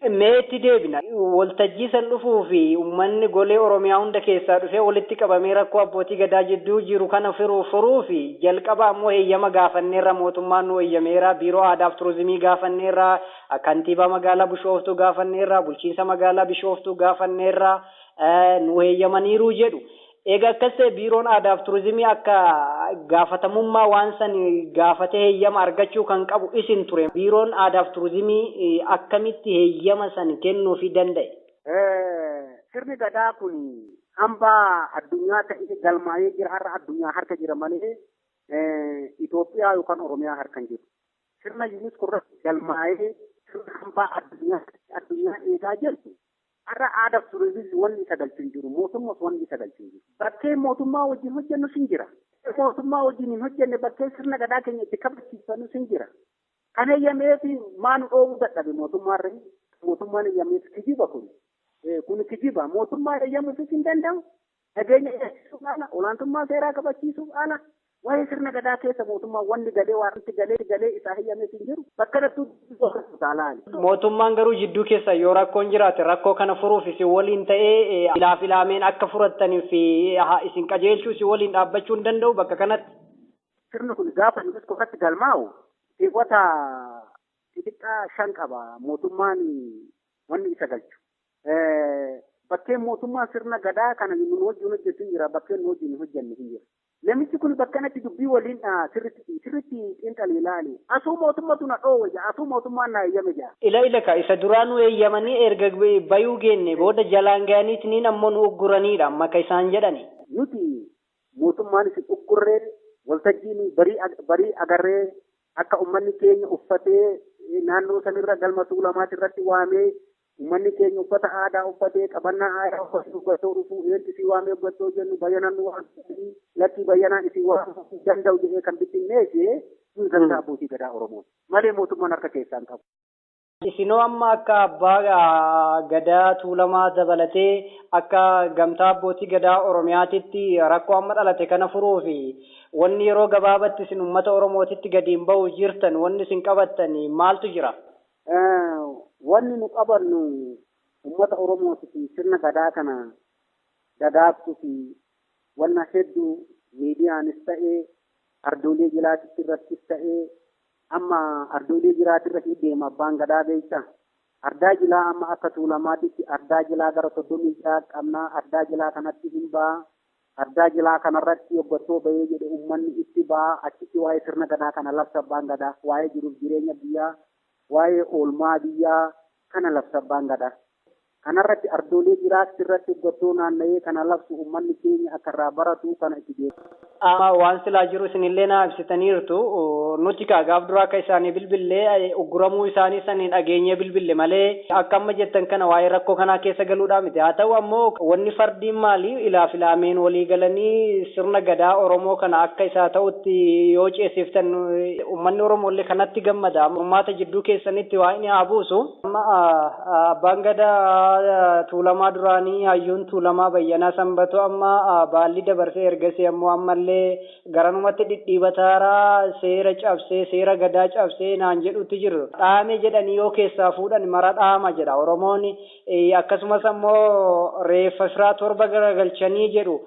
Meetti deebina waltajjii san dhufuu fi uummanni golee Oromiyaa hunda keessaa dhufee walitti qabamee rakkoo abbootii gadaa jidduu jiru kana furuu fi jalqaba ammoo heeyyama gaafanneerra mootummaan nu heeyyameera biiroo aadaaf turizimii gaafanneerra kantiibaa magaalaa Bishooftuu gaafanneerra bulchiinsa magaalaa Bishooftuu gaafanneerra nu heeyyamaniiru jedhu. Egaa akkas ta'e biiroon aadaaf turizimii akka gaafatamummaa waan san gaafatee heeyyama argachuu kan qabu isin ture. Biiroon aadaaf turizimii akkamitti heeyyama san kennuufii danda'e? Sirni gadaa kun hambaa addunyaa ta'ee galmaa'ee jira har'a addunyaa harka jira malee Itoophiyaa yookaan Oromiyaa harka hin jiru. Sirna UNESCO irratti galmaa'ee sirna hambaa addunyaa eegaa jirtu. Har'a aadaaf turizimii wanni isa galchin jiru mootummaas wanni isa galchin jiru. Bakkee mootummaa wajjin hojjennu sin jira. Mootummaa wajjin hin hojjenne bakkee sirna gadaa keenya itti kabachiifanu sin jira. Kan eeyyameefi maanu dhoowwuu dadhabe mootummaarra mootummaan eeyyameef kijiba kun. Kun kijiba mootummaa eeyyamuufis hin danda'u. Nageenya eegsisuuf ala olaantummaa seeraa kabachiisuuf ala waa'ee sirna gadaa keessa mootummaa wanni galee waan itti galee isaa eeyyameef hin jiru. Bakka dattuu taalaali. Mootummaan garuu jidduu keessa yoo rakkoon jiraate rakkoo kana furuuf isin waliin ta'ee ilaafilaaleen akka furattaniif isin qajeelchuu isin waliin dhaabbachuu hin danda'u bakka kanatti. Sirni kun gaafa UNESCO irratti galmaa'u keewwata xixiqqaa 5 qaba mootummaan wanni isa galchu. Bakkeen mootummaa sirna gadaa kana nu wajjin hojjetu jira bakkeen nu wajjin hojjennu hin jira. Namichi kun bakka kanatti dubbii waliin sirriitti xiinxalee ilaali. Asuu mootummatu na dhoowwe jaa asuu mootummaan na eeyyame jaa. Ila ka isa duraanuu eeyyamanii erga bayuu geenne booda jalaan ga'aniitiin ammoo nu ugguraniidha amma ka isaan jedhani. Nuti mootummaan isin uggurreen waltajjiin barii agarree akka uummanni keenya uffatee naannoo sanirra galma tuulamaati irratti waamee uummanni keenya uffata aadaa uffatee qabannaa aadaa uffatee uggatoo dhufuu eenyu isii waamee uggatoo jennu bayyanaan nu waamanii lakkii bayyanaan isii waamuu danda'u jedhee kan bittinneessee kun gandaa abbootii gadaa Oromoo malee mootummaan harka keessaan qabu. Isinoo amma akka abbaa gadaa tuulamaa dabalatee akka gamtaa abbootii gadaa Oromiyaatitti rakkoo amma dhalate kana furuu fi wanni yeroo gabaabatti isin uummata Oromootitti gadiin ba'u jirtan wanni isin qabattan maaltu jira? Wanni nu qabannu uummata Oromooti fi sirna gadaa kana dagaagtuu fi wanna hedduu miidiyaanis ta'ee ardoolee jiraatitti irrattis ta'ee amma ardoolee jiraatirra deema abbaan gadaa beekta. Ardaa jilaa amma akka tuulamaatitti ardaa jilaa gara 36 qabna ardaa jilaa kanatti hin ba'a. Ardaa jilaa kanarratti hoggattoo bahee jedhe uummanni itti ba'a achitti waa'ee sirna gadaa kana labsa abbaan gadaa waa'ee jiruuf jireenya biyyaa waa'ee oolmaa biyyaa kana labsa abbaan gadaa. Kanarratti ardoolee jiraatti irratti hoggattoo naanna'ee kana labsu uummanni keenya akka irraa baratu kana itti beeku. Waan silaa jiru isinillee naa ibsitaniirtu nuti gaaf duraa akka isaanii bilbillee ugguramuu isaanii saniin dhageenyee bilbille malee akka amma jettan kana waa'ee rakkoo kanaa keessa galuudhaa miti. Haa ta'u ammoo wanni fardiin maali ilaafilaameen walii galanii sirna gadaa Oromoo kana akka isaa ta'utti yoo ceesiftan uummanni Oromooillee kanatti gammada. Uummata jidduu keessanitti waa inni haa buusu. Amma abbaan gadaa Tuulamaa duraanii hayyuun Tuulamaa Bayyanaa Sanbatoo amma baalli dabarsee ergasii ammoo ammallee garanumatti dhidhiibataara seera cabsee seera gadaa cabsee naan jedhutti jiru. Dhaame jedhanii yoo keessaa fuudhan mara dhaama jedha Oromoon. Akkasumas ammoo reeffa firaa torba garagalchanii jedhu.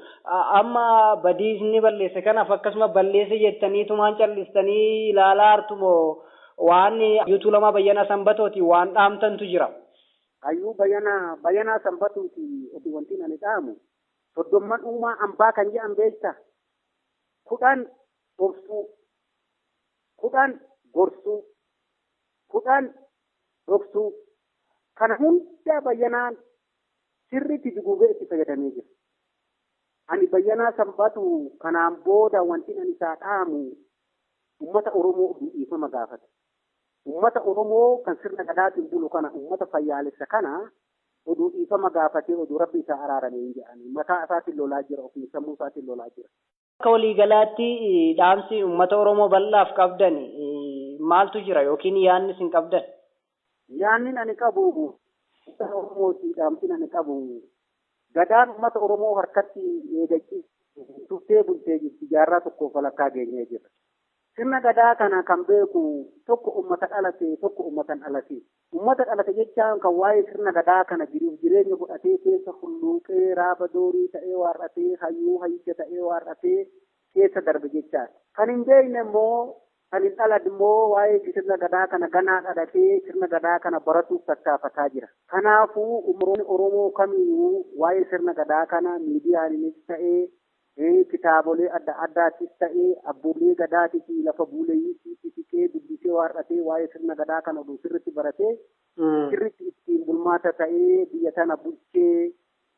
Amma badiisni balleesse kanaaf akkasuma balleesse jettaniitumaan callistanii ilaalaa hartumoo waan hayyuu Tuulamaa Bayyanaa Sanbatooti waan dhaamtantu jira. Hayyuu Bayyanaa Sanbatooti oti wanti ani dhaamu soddomman uumaa hambaa kan jedhan beekta 10 obsuu 10 gorsuu 10 dhoksuu kana hunda Bayyanaan sirriitti dugugee itti fayyadamee jira. Ani Bayyanaa Sanbatoo kanaan booda wanti ani isaa dhaamu ummata Oromoo dhiifama gaafate. Ummata Oromoo kan sirna gadaatiin bulu kana ummata fayyaalessa kana oduu dhiifama gaafatee oduu rabbi isaa araarame hin jedhani. Mataa isaatiin lolaa jira ofii sammuu isaatiin lolaa jira. Akka waliigalaatti dhaamsi ummata Oromoo bal'aaf qabdan maaltu jira yookiin yaadni isin qabdan? Yaadni ani qabu ummata Oromooti dhaamsi ani qabu gadaan ummata Oromoo harkatti eegachi tuftee bultee jirti jaarraa tokkoof walakkaa geenyee jira. Sirna gadaa kana kan beeku tokko ummata dhalate tokko ummatan dhalate. Ummata dhalate jechaan kan waa'ee sirna gadaa kana jiruuf jireenya godhatee keessa hulluuqee raaba doorii ta'ee waarratee hayyuu hayyicha ta'ee waarratee keessa darbe jechaan. Kan hin beekne immoo kan hin dhaladhe immoo waa'ee sirna gadaa kana ganaa dhalatee sirna gadaa kana baratuuf tattaafataa jira. Kanaafuu umroonni Oromoo kamiyyuu waa'ee sirna gadaa kana miidiyaanis ta'ee kitaabolee adda addaattis ta'ee abboolee gadaatis lafa buuleeyyiitti siqee dubbisee waarratee waa'ee sirna gadaa kana oduu sirriitti baratee sirriitti ittiin bulmaata ta'ee biyya tana bulchee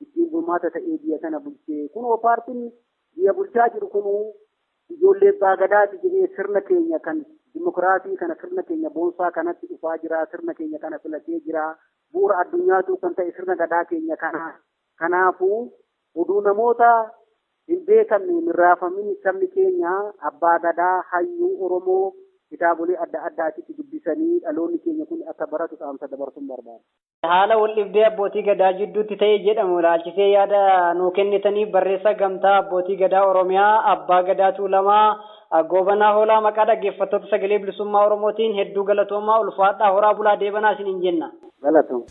ittiin bulmaata ta'ee biyya tana bulchee kunoo paartiin biyya bulchaa jiru kunuu ijoollee abbaa gadaati jedhee sirna keenya kan dimokiraasii kana sirna keenya boonsaa kanatti dhufaa jira sirna keenya kana filatee jira bu'uura addunyaatu kan ta'e sirna gadaa keenya kana kanaafuu oduu namoota hin beekamne mirraafamin sabni keenya abbaa gadaa hayyuu Oromoo kitaabolee adda addaatitti dubbisanii dhaloonni keenya kun akka baratu dhaamsa dabarsuun barbaada. Haala wal dhibdee abbootii gadaa jidduutti ta'e jedhamu ilaalchisee yaada nuu kennitaniif barreessaa gamtaa abbootii gadaa Oromiyaa abbaa gadaa Tuulamaa Goobanaa Hoolaa maqaa dhaggeeffattoota sagalee bilisummaa Oromootiin hedduu galatoomaa ulfaadhaa horaa bulaa deebanaa isiniin jenna. Galatooma.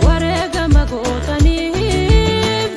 Wareegama gootaniif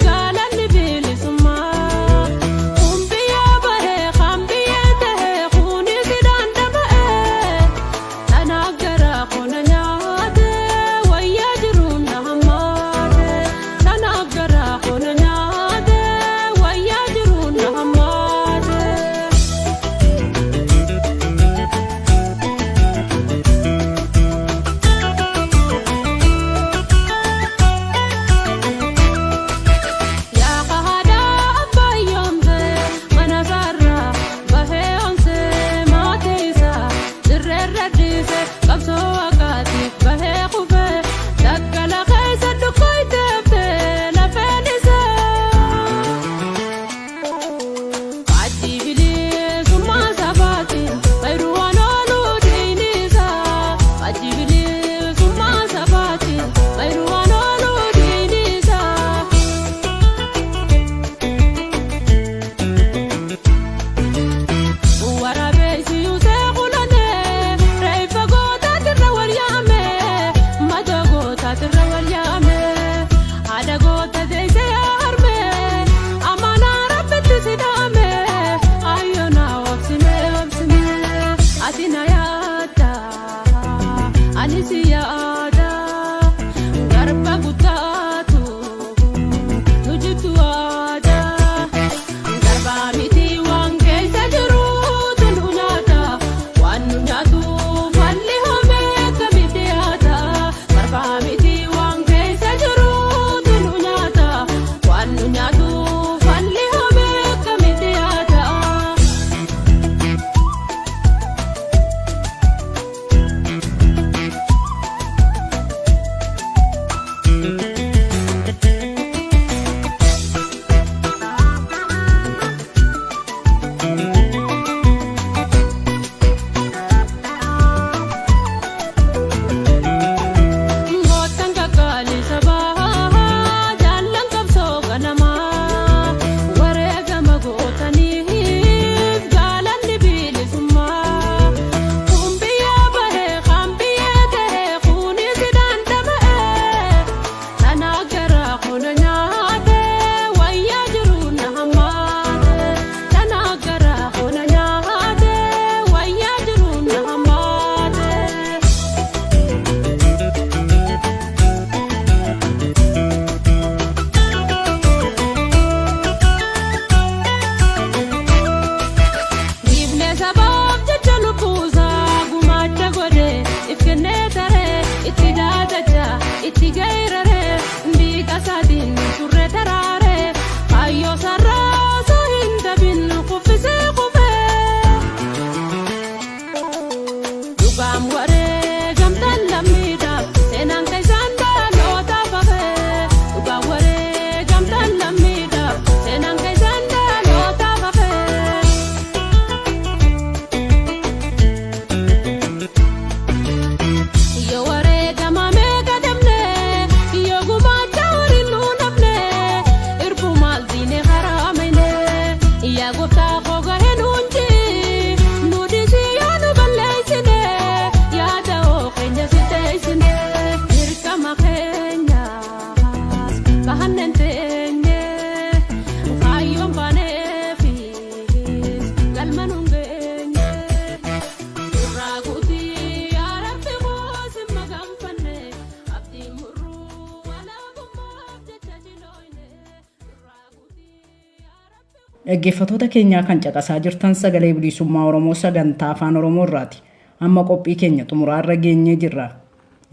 Dhaggeeffattoota keenyaa kan caqasaa jirtan sagalee bilisummaa Oromoo sagantaa afaan Oromoo irraati. Amma qophii keenya xumuraarra geenyee jirra.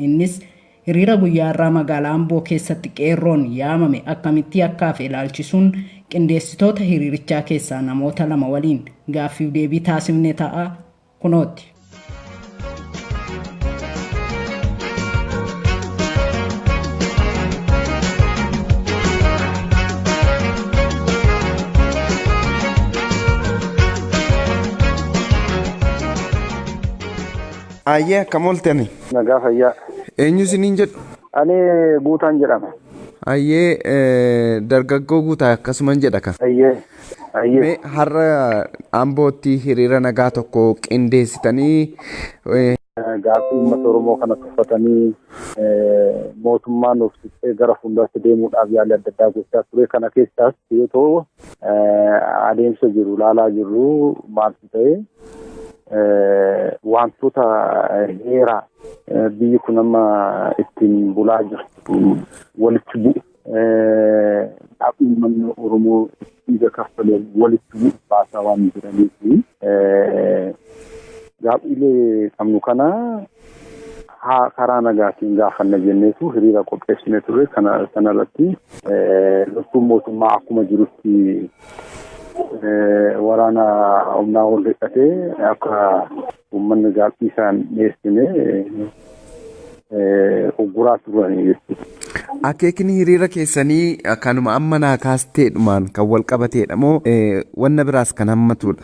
Innis hiriira guyyaa irraa magaalaa Amboo keessatti qeerroon yaamame akkamitti akkaaf ilaalchisuun qindeessitoota hiriirichaa keessaa namoota lama waliin gaaffiif deebii taasifne ta'a kunooti. Ayyee akkam ooltani? Nagaa fayyaa. Eenyu isiniin jedhu? Ani Guutaan jedhama. Ayyee dargaggoo Guutaa akkasuman jedha kan. Ayyee. Har'a Ambootti hiriira nagaa tokko qindeessitanii gaaffii uummata Oromoo kana tuffatanii mootummaan of tuqee gara fuulduraatti deemuudhaaf yaalii adda addaa gochaa ture. Kana keessaas yoo ta'u adeemsa jiru ilaalaa jirru maaltu ta'e wantoota heeraa biyyi kun amma ittiin bulaa jirtu walitti bu'u dhaabbii uummanni Oromoo dhiiga kaffalee walitti bu'u baasaa waan jiraniif gaaffiilee qabnu kana karaa nagaatiin gaafanna jenneetu hiriira qopheessine ture. Kanarratti loltuun mootummaa akkuma jirutti waraana humnaa ol hidhatee akka uummanni gaaffii isaan dhiyeessine ugguraa turanii jechuudha. Akeekni hiriira keessanii kanuma amma naa kaasteedhumaan kan wal qabateedha moo wanna biraas kan hammatudha?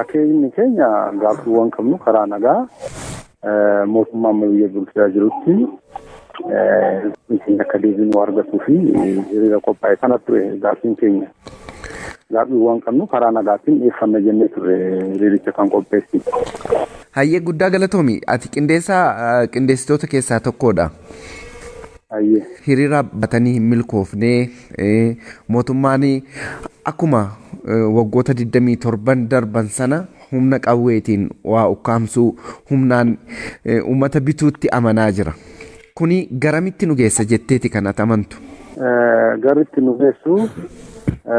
Akeekni keenya gaaffiiwwan qabnu karaa nagaa mootummaan biyya bulchaa jirutti akka deebiin argatuu fi hiriira qophaa'e kana ture gaaffiin keenya. Gaaffiiwwan qabnu karaa nagaatiin dhiyeeffanna jennee ture hiriiricha kan qopheessine. Hayyee guddaa galatoomi. Ati qindeessitoota keessaa tokkodha. Hiriira batanii hin milkoofne mootummaan akkuma waggoota 27 darban sana humna qawweetiin waa ukkaamsuu humnaan uummata bituutti amanaa jira. Kuni garamitti nu geessa jetteeti kan ati amantu? Garitti nu geessu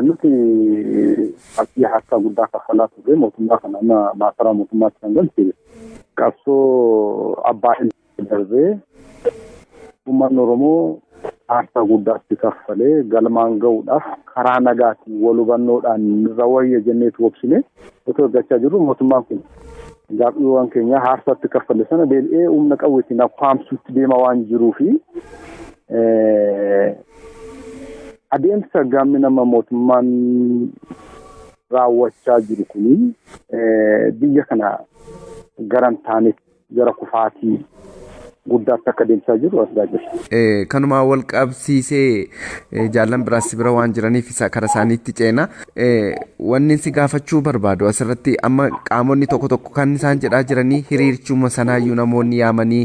nuti abdii harkaa guddaa kaffalaa turre mootummaa kana amma maasaraa mootummaatti kan galche qabsoo abbaa ilmi darbee uummanni Oromoo harkaa guddaatti kaffalee galmaan ga'uudhaaf karaa nagaatiin wal hubannoodhaan irra wayya jenneetu obsine otoo eeggachaa jirru mootummaan kun gaaffiiwwan keenya harsaatti kaffale sana deebi'ee humna qawweetiin ukkaamsuutti deema waan jiruufi adeemsa gaammi nama mootummaan raawwachaa jiru kuni biyya kana garan taanetti gara kufaatii guddaatti akka deemsaa jiru asirraa jira. Kanuma wal qabsiisee jaallan biraas bira waan jiraniif isa kara isaaniitti ceena. Wanni si gaafachuu barbaadu asirratti amma qaamonni tokko tokko kan isaan jedhaa jiranii hiriirchuma sanaayyuu namoonni yaamanii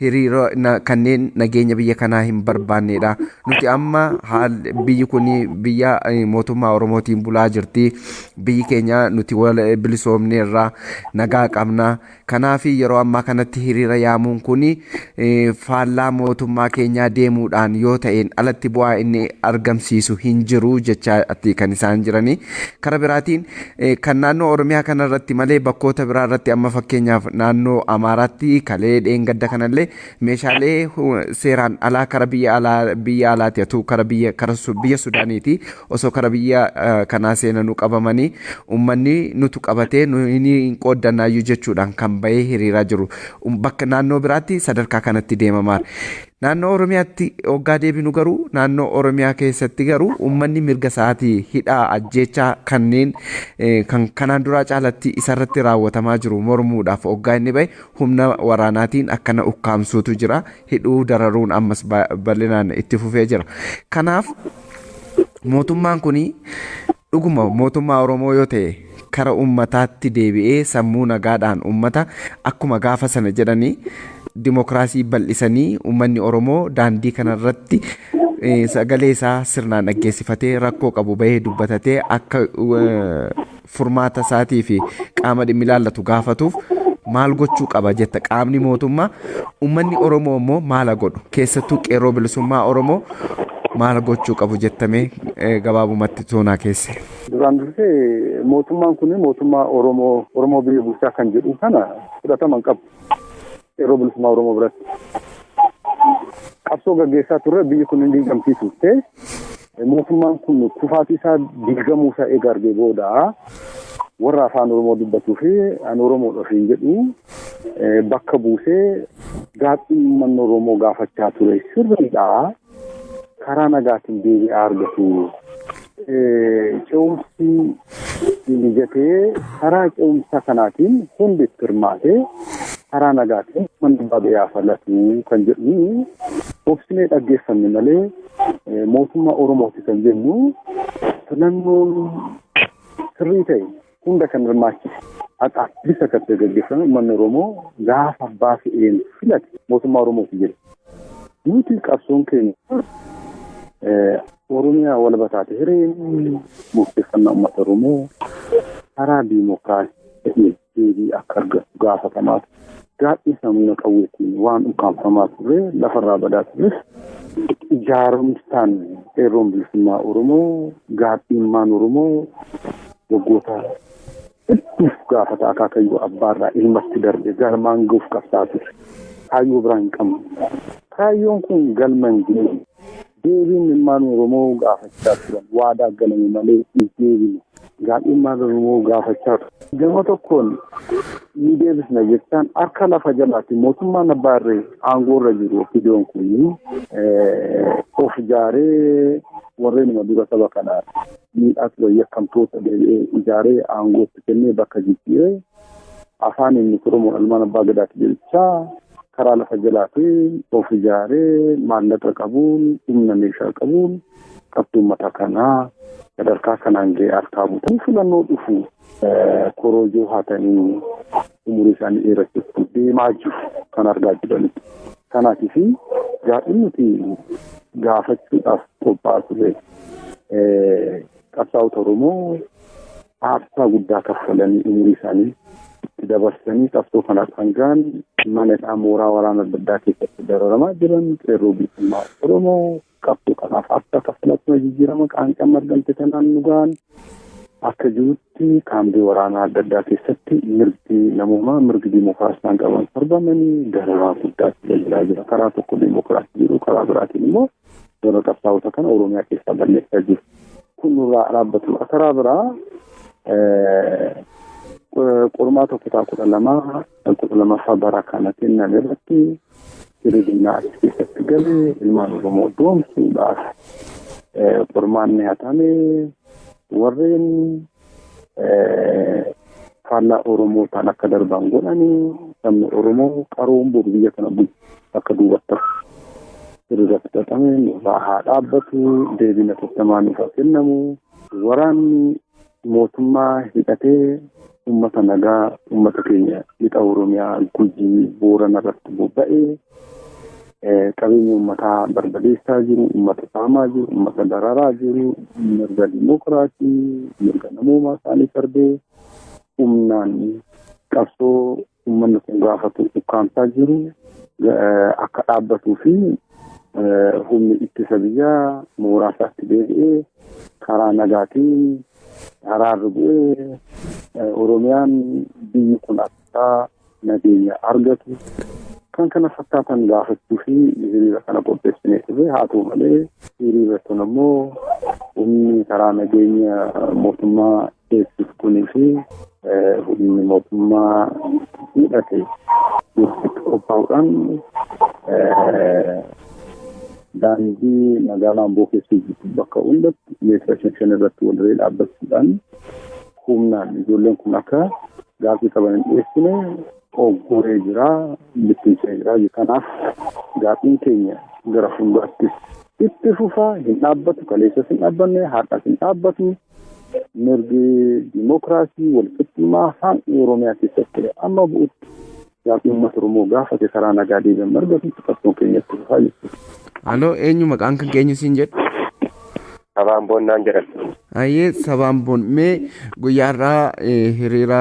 hiriira kanneen nageenya biyya kanaa hin barbaannedha. Nuti amma biyyi kun biyya mootummaa Oromootiin bulaa jirti. Biyyi keenya nuti wal bilisoomne irraa nagaa qabna. Kanaaf yeroo ammaa kanatti hiriira yaamuun kuni faallaa mootummaa keenyaa deemuudhaan yoo ta'een alatti bu'aa inni argamsiisu hin jiru jechaatti kan isaan jiranii. Kara biraatiin kan naannoo Oromiyaa kanarratti malee bakkoota biraa irratti amma fakkeenyaaf naannoo Amaaraatti kalee dheengadda kanallee meeshaalee seeraan alaa kara biyya alaati atu kara biyya Sudaaniiti osoo kara biyya kanaa seenanuu qabamanii uummanni nutu qabatee ni qooddannaayyuu jechuudhaan kan bahee hiriiraa jiru. Bakka naannoo biraatti sadarkaa kanatti deemamaa. Naannoo Oromiyaatti hoggaa deebinu garuu naannoo Oromiyaa keessatti garuu uummanni mirga isaatii hidhaa ajjeechaa kanneen kan kanaan duraa caalatti isarratti raawwatamaa jiru mormuudhaaf hoggaa inni bahe humna waraanaatiin akkana ukkaamsuutu jira. Hidhuu dararuun ammas bal'inaan itti fufee jira. Kanaaf mootummaan kuni dhuguma mootummaa Oromoo yoo ta'e kara ummataatti deebi'ee sammuu nagaadhaan ummata akkuma gaafa sana jedhanii dimokiraasii bal'isanii uummanni Oromoo daandii kanarratti sagalee isaa sirnaan dhaggeessifatee rakkoo qabu bahee dubbatatee akka furmaata isaatii fi qaama dhimmi ilaallatu gaafatuuf maal gochuu qaba jetta qaamni mootummaa. Uummanni Oromoo immoo maal godhu keessattuu qeerroo bilisummaa Oromoo maal gochuu qabu jettamee gabaabumatti toonaa keesse. Duraan dursee mootummaan kun mootummaa Oromoo biyya bulchaa kan jedhu kana fudhataman qabu. Yeroo bilisummaa Oromoo biratti. Qabsoo gaggeessaa turre biyyi kun hin diigamsiisu ta'e mootummaan kun kufaatii isaa diigamuu isaa eega argee booda warra afaan Oromoo dubbatuu fi an Oromoodha fi jedhu bakka buusee gaaffii uummanni Oromoo gaafachaa ture sirriidha. Karaa nagaatiin deebi'aa argatu. Ce'umsi mijatee karaa ce'umsa kanaatiin hundi hirmaatee karaa nagaatiin manni baay'ee falatu kan jedhu obsinee dhaggeeffanne malee mootummaa Oromooti kan jennu filannoon sirrii ta'e hunda kan hirmaachise haqaa bisa kan gaggeeffame uummanni Oromoo gaafa abbaa fe'een filate mootummaa Oromooti jedhe. Nuti qabsoon keenya Oromiyaa wal bataate hireen murteeffannaa uummata Oromoo karaa diimokiraasii deebii akka argatu gaafatamaa gaaffii sammuu qawweetiin waan ukkaanfamaa ture lafarraa badaa tures ijaarumsaan qeerroon bilisummaa Oromoo gaaffiimmaan Oromoo waggoota hedduuf gaafata akaakayyuu abbaarraa ilmatti darbe galmaan gahuuf qabsaa ture. Kaayyoo biraa hin qabnu. Kaayyoon kun galma hin geenye. Deebiin ilmaan Oromoo gaafachaa turan waadaa galame malee hin deebine. Gaaffiimmaan Oromoo gaafachaa ture. Gama tokkoon ni deebisna jechaan harka lafa jalaatti mootummaan abbaarree aangoorra jiru fidoon kun of ijaaree warreen dura saba kanaa miidhaa ture yakkamtoota ijaaree aangootti kennee bakka jijjiiree afaan inni Oromoo ilmaan abbaa gadaatti jechaa karaa lafa jalaatiin of ijaaree maallaqa qabuun humna meeshaa qabuun qabxii uummata kanaa sadarkaa kanaan ga'ee harkaa buutuu filannoo dhufu korojoo haatanii umurii isaanii dheerachuuf deemaa jiru kan argaa jiranidha. Kanaatiif gaaffiin nuti gaafachuudhaaf qophaa'aa ture qabsaa'ota Oromoo aarsaa guddaa kaffalanii umurii isaanii itti dabarsanii qabsoo kana dhangaan mana mooraa waraana adda addaa keessatti dararamaa jiran qeerroo bilisummaa Oromoo qabsoo kanaaf akka kaffalatu jijjiirama qaanqaan argamte kanaan dhugaan akka jirutti kaambii waraanaa adda addaa keessatti mirgi namummaa mirgi diimokiraasii qaban sarbamanii dararaa guddaatti tajaajilaa jira. Karaa tokko diimokiraasii jiru karaa biraatiin immoo warra qabsaa'ota kana Oromiyaa keessaa balleessaa jiru. Kun nurraa dhaabbatu. Karaa biraa qormaata kutaa 12 bara kana kennan irratti hiriirina as keessatti galee ilmaan Oromoo doomsuudhaaf qormaanni hatame warreen faallaa Oromoo ta'an akka darban godhanii sabni Oromoo qaroon boru biyya kana bulchu akka duubatti hiriirratti xaxame nurraa haa dhaabbatu deebina tokkummaa nuuf kennamu waraanni mootummaa hidhatee ummata nagaa ummata keenya lixa Oromiyaa Gujii Boorana irratti bobba'ee qabeenya uummataa barbadeessaa jiru, uummata saamaa jiru, uummata dararaa jiru, mirga diimokiraasii, mirga namoomaa isaanii sarbee humnaan qabsoo uummanni kun gaafatu ukkaamsaa jiru akka dhaabbatuu fi humni ittisa biyyaa mooraa isaatti deebi'ee karaa nagaatiin araarri bu'ee Oromiyaan biyyi kun akka nageenya argatu kan kana fakkaatan gaafachuu fi hiriira kana qopheessinee turre haa ta'u malee hiriira sun immoo humni karaa nageenya mootummaa eegsisu kunii fi humni mootummaa hidhate qophaa'uudhaan daandii magaalaa Amboo keessa jirtu bakka hundatti meetira 5 irratti walirree dhaabbachuudhaan humnaan ijoolleen kun akka gaaffii qaban hin dhiyeessine ogguree jira bittinsee jira. Kanaaf gaaffiin keenya gara fuulduraattis itti fufaa hin dhaabbatu kaleessas hin dhaabbanne har'as hin dhaabbatu mirgi diimokiraasii walqixxummaa afaan Oromiyaa keessatti amma bu'utti gaaffii uummata Oromoo gaafate karaa nagaa deebi'an argatutti qabsoon keenya itti fufaa jechuudha. Aloo eenyu maqaan kan keenyu siin jedhu? Sabaan boonnaan jedhan. Ayyee sabaan boon mee guyyaarraa hiriira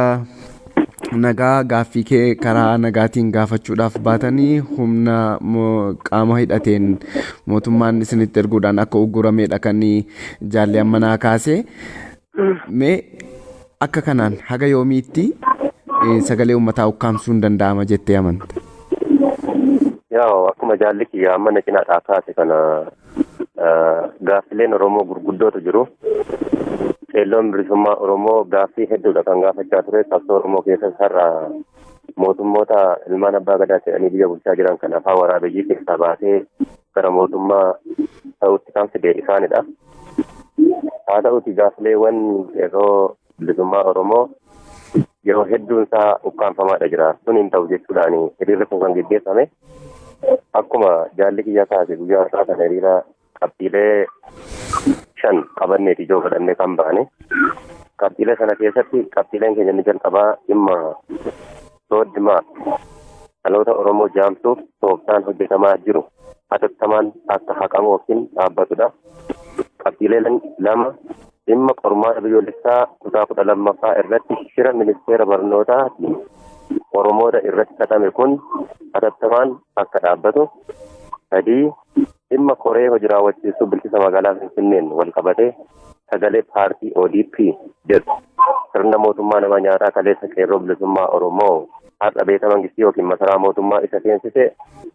nagaa gaaffii kee karaa nagaatiin gaafachuudhaaf baatanii humna qaama hidhateen mootummaan isinitti erguudhaan akka uggurameedha kan jaalli ammanaa kaase. Mee akka kanaan haga yoomiitti sagalee uummataa ukkaamsuun danda'ama jettee amanta? Akkuma jaalli kiyya ammana cinaadhaa kaase kana gaaffileen Oromoo gurguddootu jiru. Qeelloon bilisummaa Oromoo gaaffii hedduudha kan gaafachaa ture. Qabsoo Oromoo keessatti har'a mootummoota ilmaan abbaa gadaa ta'anii biyya bulchaa jiran kan afaan waraabeyyii keessaa baasee gara mootummaa ta'utti kan fide isaanidha. Haa ta'uti gaaffileewwan yeroo bilisummaa Oromoo yeroo hedduun isaa ukkaanfamaadha jira. Sun hin ta'u jechuudhaan hiriirri kun kan gaggeeffame. Akkuma jaalli kiyya kaase guyyaa isaa kana hiriira qabxiilee 5 qabanneeti ijoo godhannee kan baane. Qabxiilee sana keessatti qabxiileen keenya ni jalqabaa dhimma sooddimaa dhaloota Oromoo jaamsuuf tooftaan hojjetamaa jiru hatattamaan akka haqamu yookiin dhaabbatudha. Qabxiilee 2 dhimma qormaata biyyoolessaa kutaa 12ffaa irratti shira ministeera barnootaatiin Oromoota irratti xaxame kun hatattamaan akka dhaabbatu. 3 dhimma koree hojii raawwachiisuu bilchisa magaalaa Finfinneen wal qabatee sagalee paartii ODP jedhu sirna mootummaa nama nyaataa kaleessa qeerroo bilisummaa Oromoo har'a beeta mangistii yookiin masaraa mootummaa isa seensise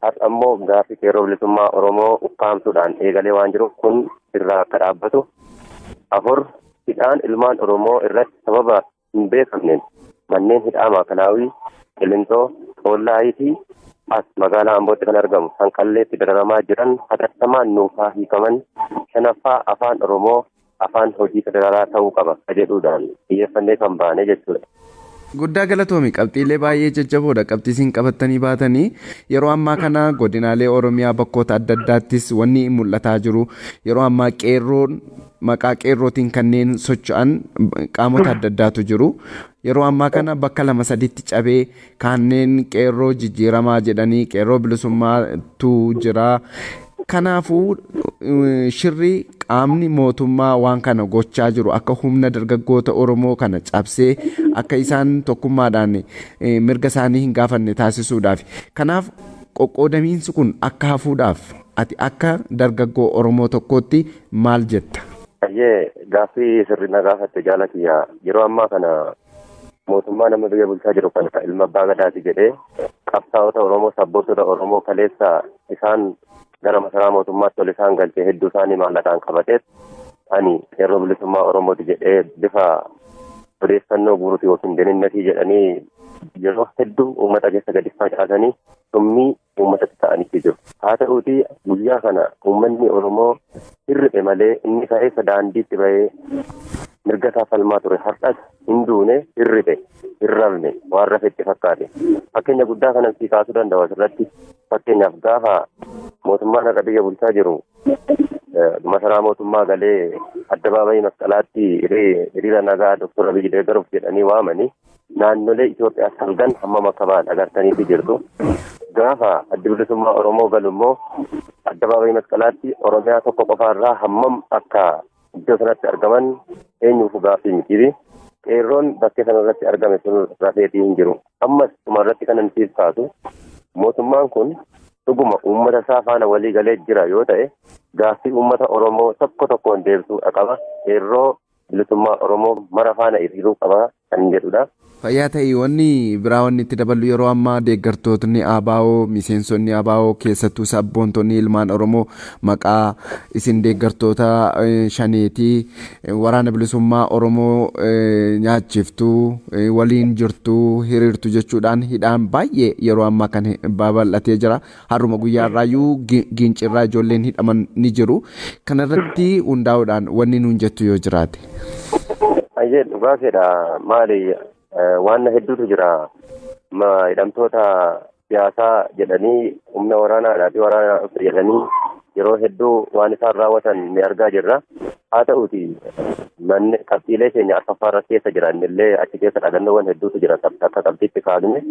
har'a immoo gaaffii qeerroo bilisummaa Oromoo ukkaamsuudhaan eegalee waan jiruuf kun irraa akka dhaabbatu. 4 hidhaan ilmaan Oromoo irratti sababa hin beekamneen manneen hidhaa maakalaawii Qilintoo Xoollaayii fi as magaalaa Ambootti kan argamu Sanqalleetti dararamaa jiran hatattamaan nuufaa hiikaman. 5ffaa afaan Oromoo afaan hojii federaalaa ta'uu qaba jedhuudhaan xiyyeeffannee kan baane jechuudha. Guddaa galatoomi qabxiilee baay'ee jajjaboodha qabxiisiin qabattanii baatanii yeroo ammaa kana godinaalee Oromiyaa bakkoota adda addaattis wanni mul'ataa jiru yeroo ammaa qeerroon maqaa qeerrootiin kanneen socho'an qaamota adda addaatu jiru yeroo ammaa kana bakka 2-3tti cabee kanneen qeerroo jijjiiramaa jedhanii qeerroo bilisummaatu jira. Kanaafuu shirri qaamni mootummaa waan kana gochaa jiru akka humna dargaggoota Oromoo kana cabsee akka isaan tokkummaadhaan mirga isaanii hin gaafanne taasisuudhaaf. Kanaaf qoqqoodamiinsi kun akka hafuudhaaf ati akka dargaggoo Oromoo tokkootti maal jetta? Gaaffii sirriina gaafatte jaalatiyyaa yeroo ammaa kana mootummaa nama biyya bulchaa jiru kan ilma abbaa gadaati jedhee qabsaa'ota Oromoo sabboontota Oromoo kaleessa isaan gara masaraa mootummaatti ol isaan galchee hedduu isaanii maallaqaan qabateet ani qeerroo bilisummaa Oromooti jedhee bifa odeeffannoo guuruuti yookiin deninnatii jedhanii yeroo hedduu uummata keessa gadi facaasanii summii uummatatti ta'anii jiru. Haa ta'uuti guyyaa kana uummanni Oromoo hirribe malee inni ka'eessa daandiitti bahee mirga isaa falmaa ture har'as hin duune hirribe hin rafne waan rafetti fakkaate. Fakkeenya guddaa kanan sii kaasuu danda'u asirratti fakkeenyaaf gaafa mootummaan har'a biyya bulchaa jiru masaraa mootummaa galee addabaabayii masqalaatti hiriira nagaa Dr. Abiyyi deeggaruuf jedhanii waamanii naannolee Itoophiyaa salgan hammam akka ba'an agartaniifi jirtu. Gaafa addi bilisummaa Oromoo galu immoo addabaabayii masqalaatti Oromiyaa tokko qofaarraa hammam akka iddoo sanatti argaman eenyuuf gaaffii mitiifi. Qeerroon bakkee sanarratti argame sun rafeetii hin jiru. Ammas dhumarratti kanan siif kaatu mootummaan kun dhuguma uummata isaa faana walii galee jira yoo ta'e gaaffii uummata Oromoo tokko tokkoon deebisuu qaba. Qeerroo bilisummaa Oromoo mara faana hiriiruu qaba kan jedhudha. Fayyaa ta'ii wanni biraa wanni itti dabalu yeroo ammaa deeggartootni ABO miseensonni ABO keessattuu sabboontonni ilmaan Oromoo maqaa isin deeggartoota shaneetii waraana bilisummaa Oromoo nyaachiftuu waliin jirtuu hiriirtu jechuudhaan hidhaan baay'ee yeroo ammaa kan babal'atee jira. Har'uma guyyaarraayyuu gincirraa ijoolleen hidhaman ni jiru. Kanarratti hundaa'uudhaan wanni nuun jettu yoo jiraate. Ayyee dhugaaseedha maali? Waan hedduutu jira. Hidhamtoota siyaasaa jedhanii humna waraanaadhaa fi waraana jedhanii yeroo hedduu waan isaan raawwatan ni argaa jirra. Haa ta'uuti manni qabxiilee keenya afaffaarra keessa jiran illee achi keessa dhagannoowwan hedduutu jira akka qabxiitti kaasne.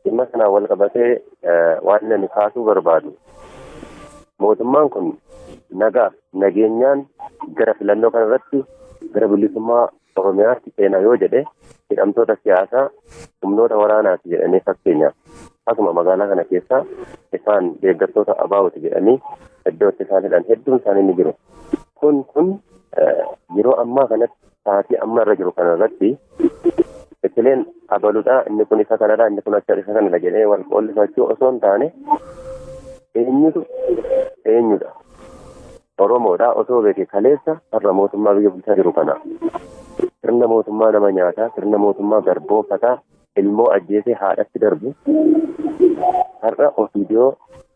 Dhimma sanaan wal qabatee waan inni kaasuu barbaadu. Mootummaan kun nageenyaan gara filannoo kanarratti gara bilisummaa Oromiyaatti seenaa yoo jedhe hidhamtoota siyaasaa humnoota waraanaati jedhanii fakkeenyaaf akkuma magaalaa kana keessa isaan deeggartoota abaawoti jedhanii iddootti isaan hidhan hedduun isaanii ni jiru. Kun yeroo ammaa kanatti sa'aatii amma irra jiru kanarratti itti abaluudhaa inni kun isa kanadha inni kun acha isa kanadha jedhee wal qoollifachuu osoo hin taane eenyudha Oromoodha osoo beeke kaleessa har'a mootummaa biyya bulchaa jiru kana sirna mootummaa nama nyaataa sirna mootummaa garboomfataa ilmoo ajjeesee haadhatti darbu har'a ofiidiyoo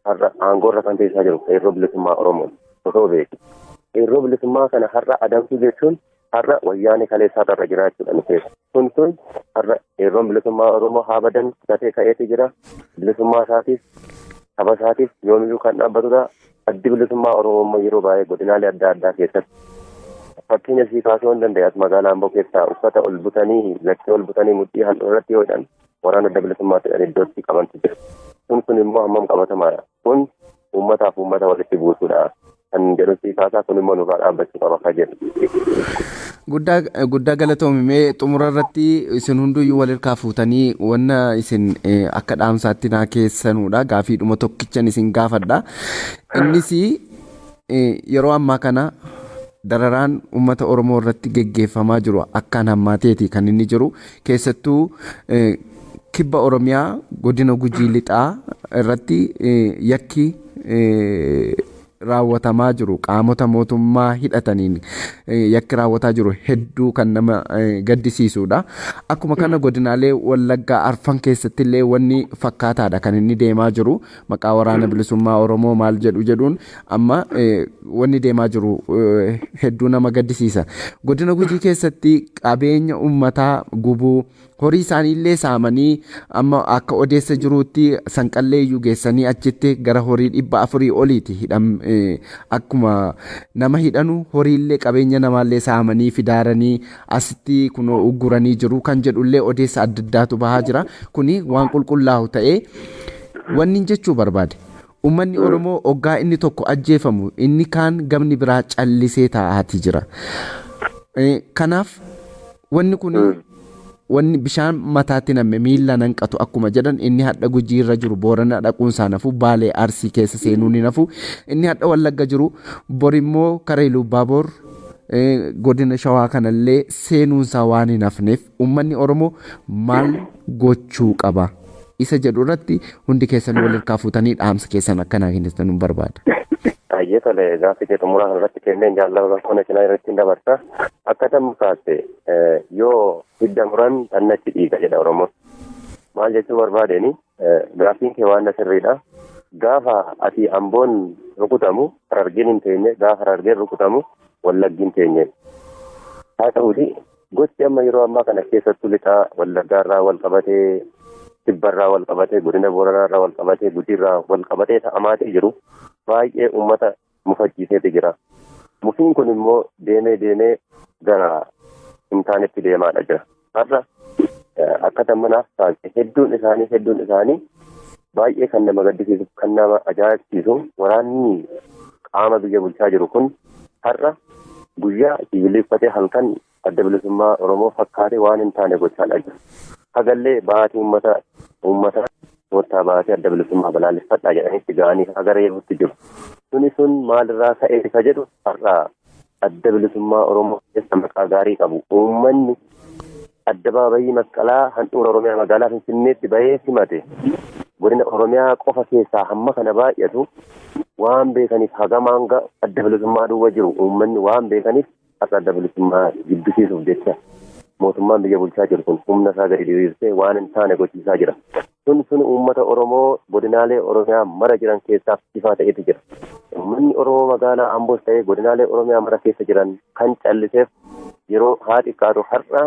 har'a aangoorra kan teessaa jiru qeerroo bilisummaa Oromoo osoo beeke qeerroo bilisummaa kana har'a adamsuu jechuun har'a wayyaanee kaleessaa irra jiraachuudha ni keessa. Kun har'a qeerroon bilisummaa Oromoo haa badan gatee ka'eeti jira. Bilisummaa isaatiif saba isaatiif yoomiyyuu kan dhaabbatudha. Addi bilisummaa Oromoo yeroo baay'ee godinaalee adda addaa keessatti fakkeenya sii kaasuu hin danda'as magaalaa Amboo keessaa uffata ol butanii lakkee ol butanii mudhii handhuura irratti yoo hidhan waraana adda bilisummaatti iddootti qabantu jira. Kun immoo hammam qabatamaadha. Kun uummataaf uummata walitti buusuudha. Kan jedhu sii kaasaa kun immoo nurraa dhaabbachuu qaba kan jedhu. Guddaa galatoomimee xumura irratti isin hunduyyuu wal hirkaa fuutanii wanna isin akka dhaamsaatti naa keessanudha. Gaafiidhuma tokkichan isin gaafadha. Innis yeroo ammaa kana dararaan uummata Oromoo irratti geggeeffamaa jiru akkaan hammaateeti kan inni jiru. Keessattuu kibba Oromiyaa godina Gujii Lixaa irratti yakki raawwatamaa jiru qaamota mootummaa hidhataniin yakki raawwataa jiru hedduu kan nama gaddisiisudha. Akkuma kana godinaalee Wallaggaa Arfan keessatti illee wanni fakkaataadha kan inni deemaa jiru. Maqaa waraana bilisummaa Oromoo maal jedhuun amma wanni deemaa jiru hedduu nama gaddisiisa. Godina Gujii keessatti qabeenya uummataa gubuu horii isaaniillee saamanii amma akka odeessa jiruutti sanqallee iyyuu geessanii achitti gara horii 400 oliiti akkuma nama hidhanu horiillee qabeenya namaallee saamanii fidaaranii asitti kunoo ugguranii jiru kan jedhullee odeessa adda addaatu bahaa jira. Kuni waan qulqullaa'u ta'ee wanni jechuu barbaade. Uummanni Oromoo oggaa inni tokko ajjeefamu inni kaan gamni biraa callisee taa'aatii jira. Kanaaf wanni kun wanni bishaan mataatti namme miila nanqatu akkuma jedhan inni hadha Gujii irra jiru Boorana dhaquun isaa nafu Baalee Arsii keessa seenuu ni nafu inni hadha Wallagga jiru borimmoo Karee Lubbaaboor godina Shawaa kanallee seenuun isaa waan hin hafneef uummanni Oromoo maal gochuu qaba isa jedhu irratti hundi keessan wal hirkaa fuutanii dhaamsa keessan akkanaa kennitan nu barbaada. Baay'ee tole gaaffii kee xumuraa kanarratti kenneen jaalala kana cinaa irratti hin dabarsa. Akka tamsaase yoo hidda muran tannachi dhiiga jedha Oromoon. Maal jechuu barbaadeni gaaffiin kee waan sirriidha. Gaafa ati Amboon rukutamu Harargeen hin teenye gaafa Harargeen rukutamu Wallaggi hin teenye. Haa ta'uuti gosti amma yeroo ammaa kana keessattuu lixaa Wallaggaarraa wal qabatee Kibbarraa wal qabatee godina Booranaarraa wal qabatee Gujiirraa wal qabatee ta'amaatee jiru. Baay'ee uummata mufachiiseeti jira. Mufiin kun immoo deemee gara hin taanetti deemaadha jira. Har'a akka tammanaaf taasise hedduun isaanii baay'ee kan nama gaddisiisu kan nama ajaa'ibsiisu waraanni qaama biyya bulchaa jiru kun har'a guyyaa siviileffatee halkan adda bilisummaa Oromoo fakkaatee waan hin taane gochaadha jira. Hagallee baatii uummata wottaa baatee adda bilisummaa balaaleffadhaa jedhanitti ga'anii agareerutti jiru. Sun maalirraa ka'eeti ka jedhu har'aa adda bilisummaa Oromoo keessa maqaa gaarii qabu. Uummanni addabaabayii masqalaa handhuura Oromiyaa magaalaa Finfinneetti bahee simate godina Oromiyaa qofa keessaa hamma kana baay'atu waan beekaniif hagamaan adda bilisummaa duwwa jiru uummanni waan beekaniif akka adda bilisummaa jibbisiisuuf jecha mootummaan biyya bulchaa jiru kun humna isaa gadi diriirsee waan hin taane gochiisaa jira. Sun uummata Oromoo godinaalee Oromiyaa mara jiran keessaaf ifaa ta'etu jira. Uummanni Oromoo magaalaa Amboos ta'ee godinaalee Oromiyaa mara keessa jiran kan calliseef yeroo haa xiqqaatu har'a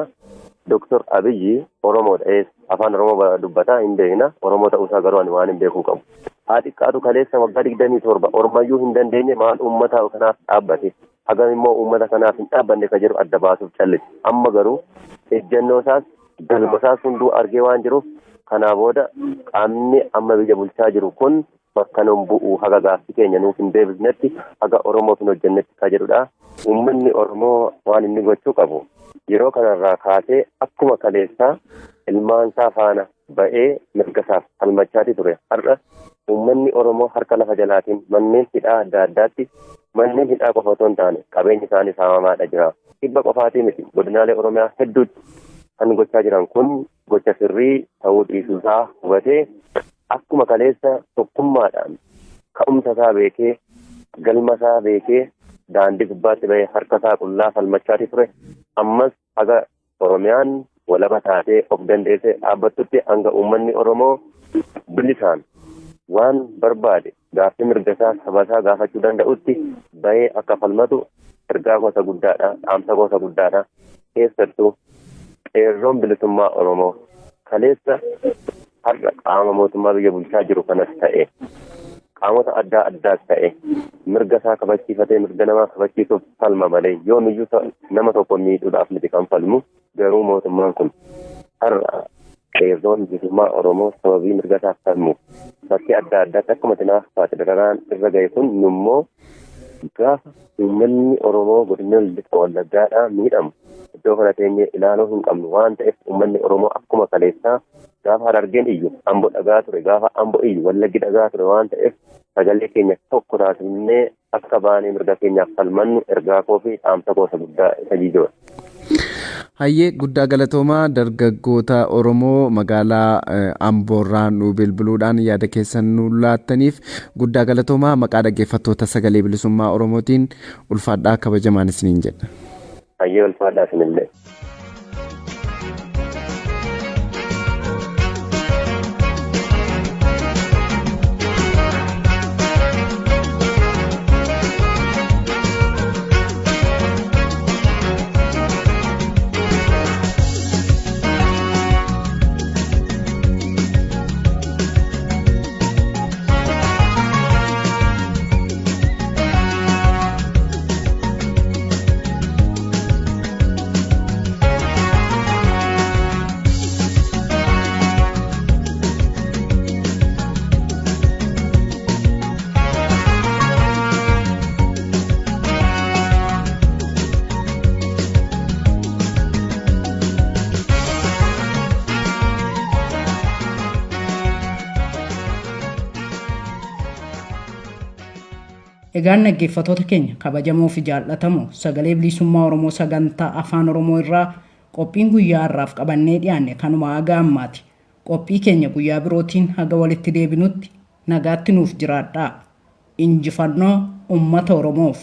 Dr. Abiyyi Oromoodha. Afaan Oromoo dubbataa hin beekna. Oromoo ta'uusaa garuu ani waan hin beekuu qabu. Haa xiqqaatu kaleessa waggaa 27 ormayyuu hin dandeenye maal uummata kanaaf dhaabbate. Hagam immoo uummata kanaaf hin dhaabbanne ka jedhu adda baasuuf callise. Amma garuu ejjennoo isaas galma isaas hunduu argee waan jiruuf kanaa booda qaamni amma biyya bulchaa jiru kun bakka nun bu'u haga gaaffii keenya nuuf hin deebisnetti haga Oromoof hin hojjennetti ka jedhudha. Uummanni Oromoo waan inni gochuu qabu yeroo kanarraa kaasee akkuma kaleessaa ilmaan isaa faana ba'ee mirga isaaf falmachaati ture. Har'a uummanni Oromoo harka lafa jalaatiin manneen hidhaa adda addaatti manneen hidhaa qofa otoo hin taane qabeenyi isaanii saamamaadha jira. Dhibba qofaatii miti godinaalee Oromiyaa hedduutti kan gochaa jiran kun gocha sirrii ta'uu dhiisuusaa hubatee akkuma kaleessa tokkummaadhaan ka'umsa isaa beekee galma isaa beekee daandii gubbaatti ba'ee harka isaa qullaa falmachaati ture. Ammas haga Oromiyaan walaba taatee of dandeessee dhaabbattutti hanga uummanni Oromoo bilisaan waan barbaade gaaffii mirga isaa saba isaa gaafachuu danda'utti ba'ee akka falmatu ergaa gosa guddaadha, dhaamsa gosa guddaadha. Keessattuu qeerroon bilisummaa Oromoo kaleessa har'a qaama mootummaa biyya bulchaa jiru kanas ta'e qaamota adda addaas ta'e mirga isaa kabachiifatee mirga namaa kabachiisuuf falma malee yoomiyyuu nama tokko miidhuudhaaf miti kan falmu. Garuu mootummaan kun har'a qeerroon bilisummaa Oromoo sababii mirga isaaf falmu bakkee adda addaatti akkuma tinaaf dararaan irra ga'e kun immoo gaafa uummanni Oromoo godina Lixa Wallaggaadhaa miidhamu iddoo kana teenyee ilaaluu hin qabnu waan ta'eef uummanni Oromoo akkuma kaleessaa gaafa Harargeen iyyu Amboo dhagaa ture gaafa Amboo iyyu Wallaggi dhagaa ture waan ta'eef sagalee keenya tokko taasifnee akka baanee mirga keenyaaf falmannu ergaa koo fi dhaamsa gosa guddaa isa jijoodha. Hayyee guddaa galatoomaa dargaggoota Oromoo magaalaa Amboorraa nu bilbiluudhaan yaada keessan nu laattaniif guddaa galatoomaa maqaa dhaggeeffattoota sagalee bilisummaa Oromootiin ulfaadhaa kabajamaan isiniin jedha. Hayyee ulfaadhaa isinillee. Egaan dhaggeeffattoota keenya kabajamoo fi jaallatamoo sagalee bilisummaa Oromoo sagantaa afaan Oromoo irraa qophiin guyyaa har'aaf qabannee dhiyaanne kanuma haga ammaati. Qophii keenya guyyaa birootiin haga walitti deebinutti nagaatti nuuf jiraadhaa. Injifannoo uummata Oromoof.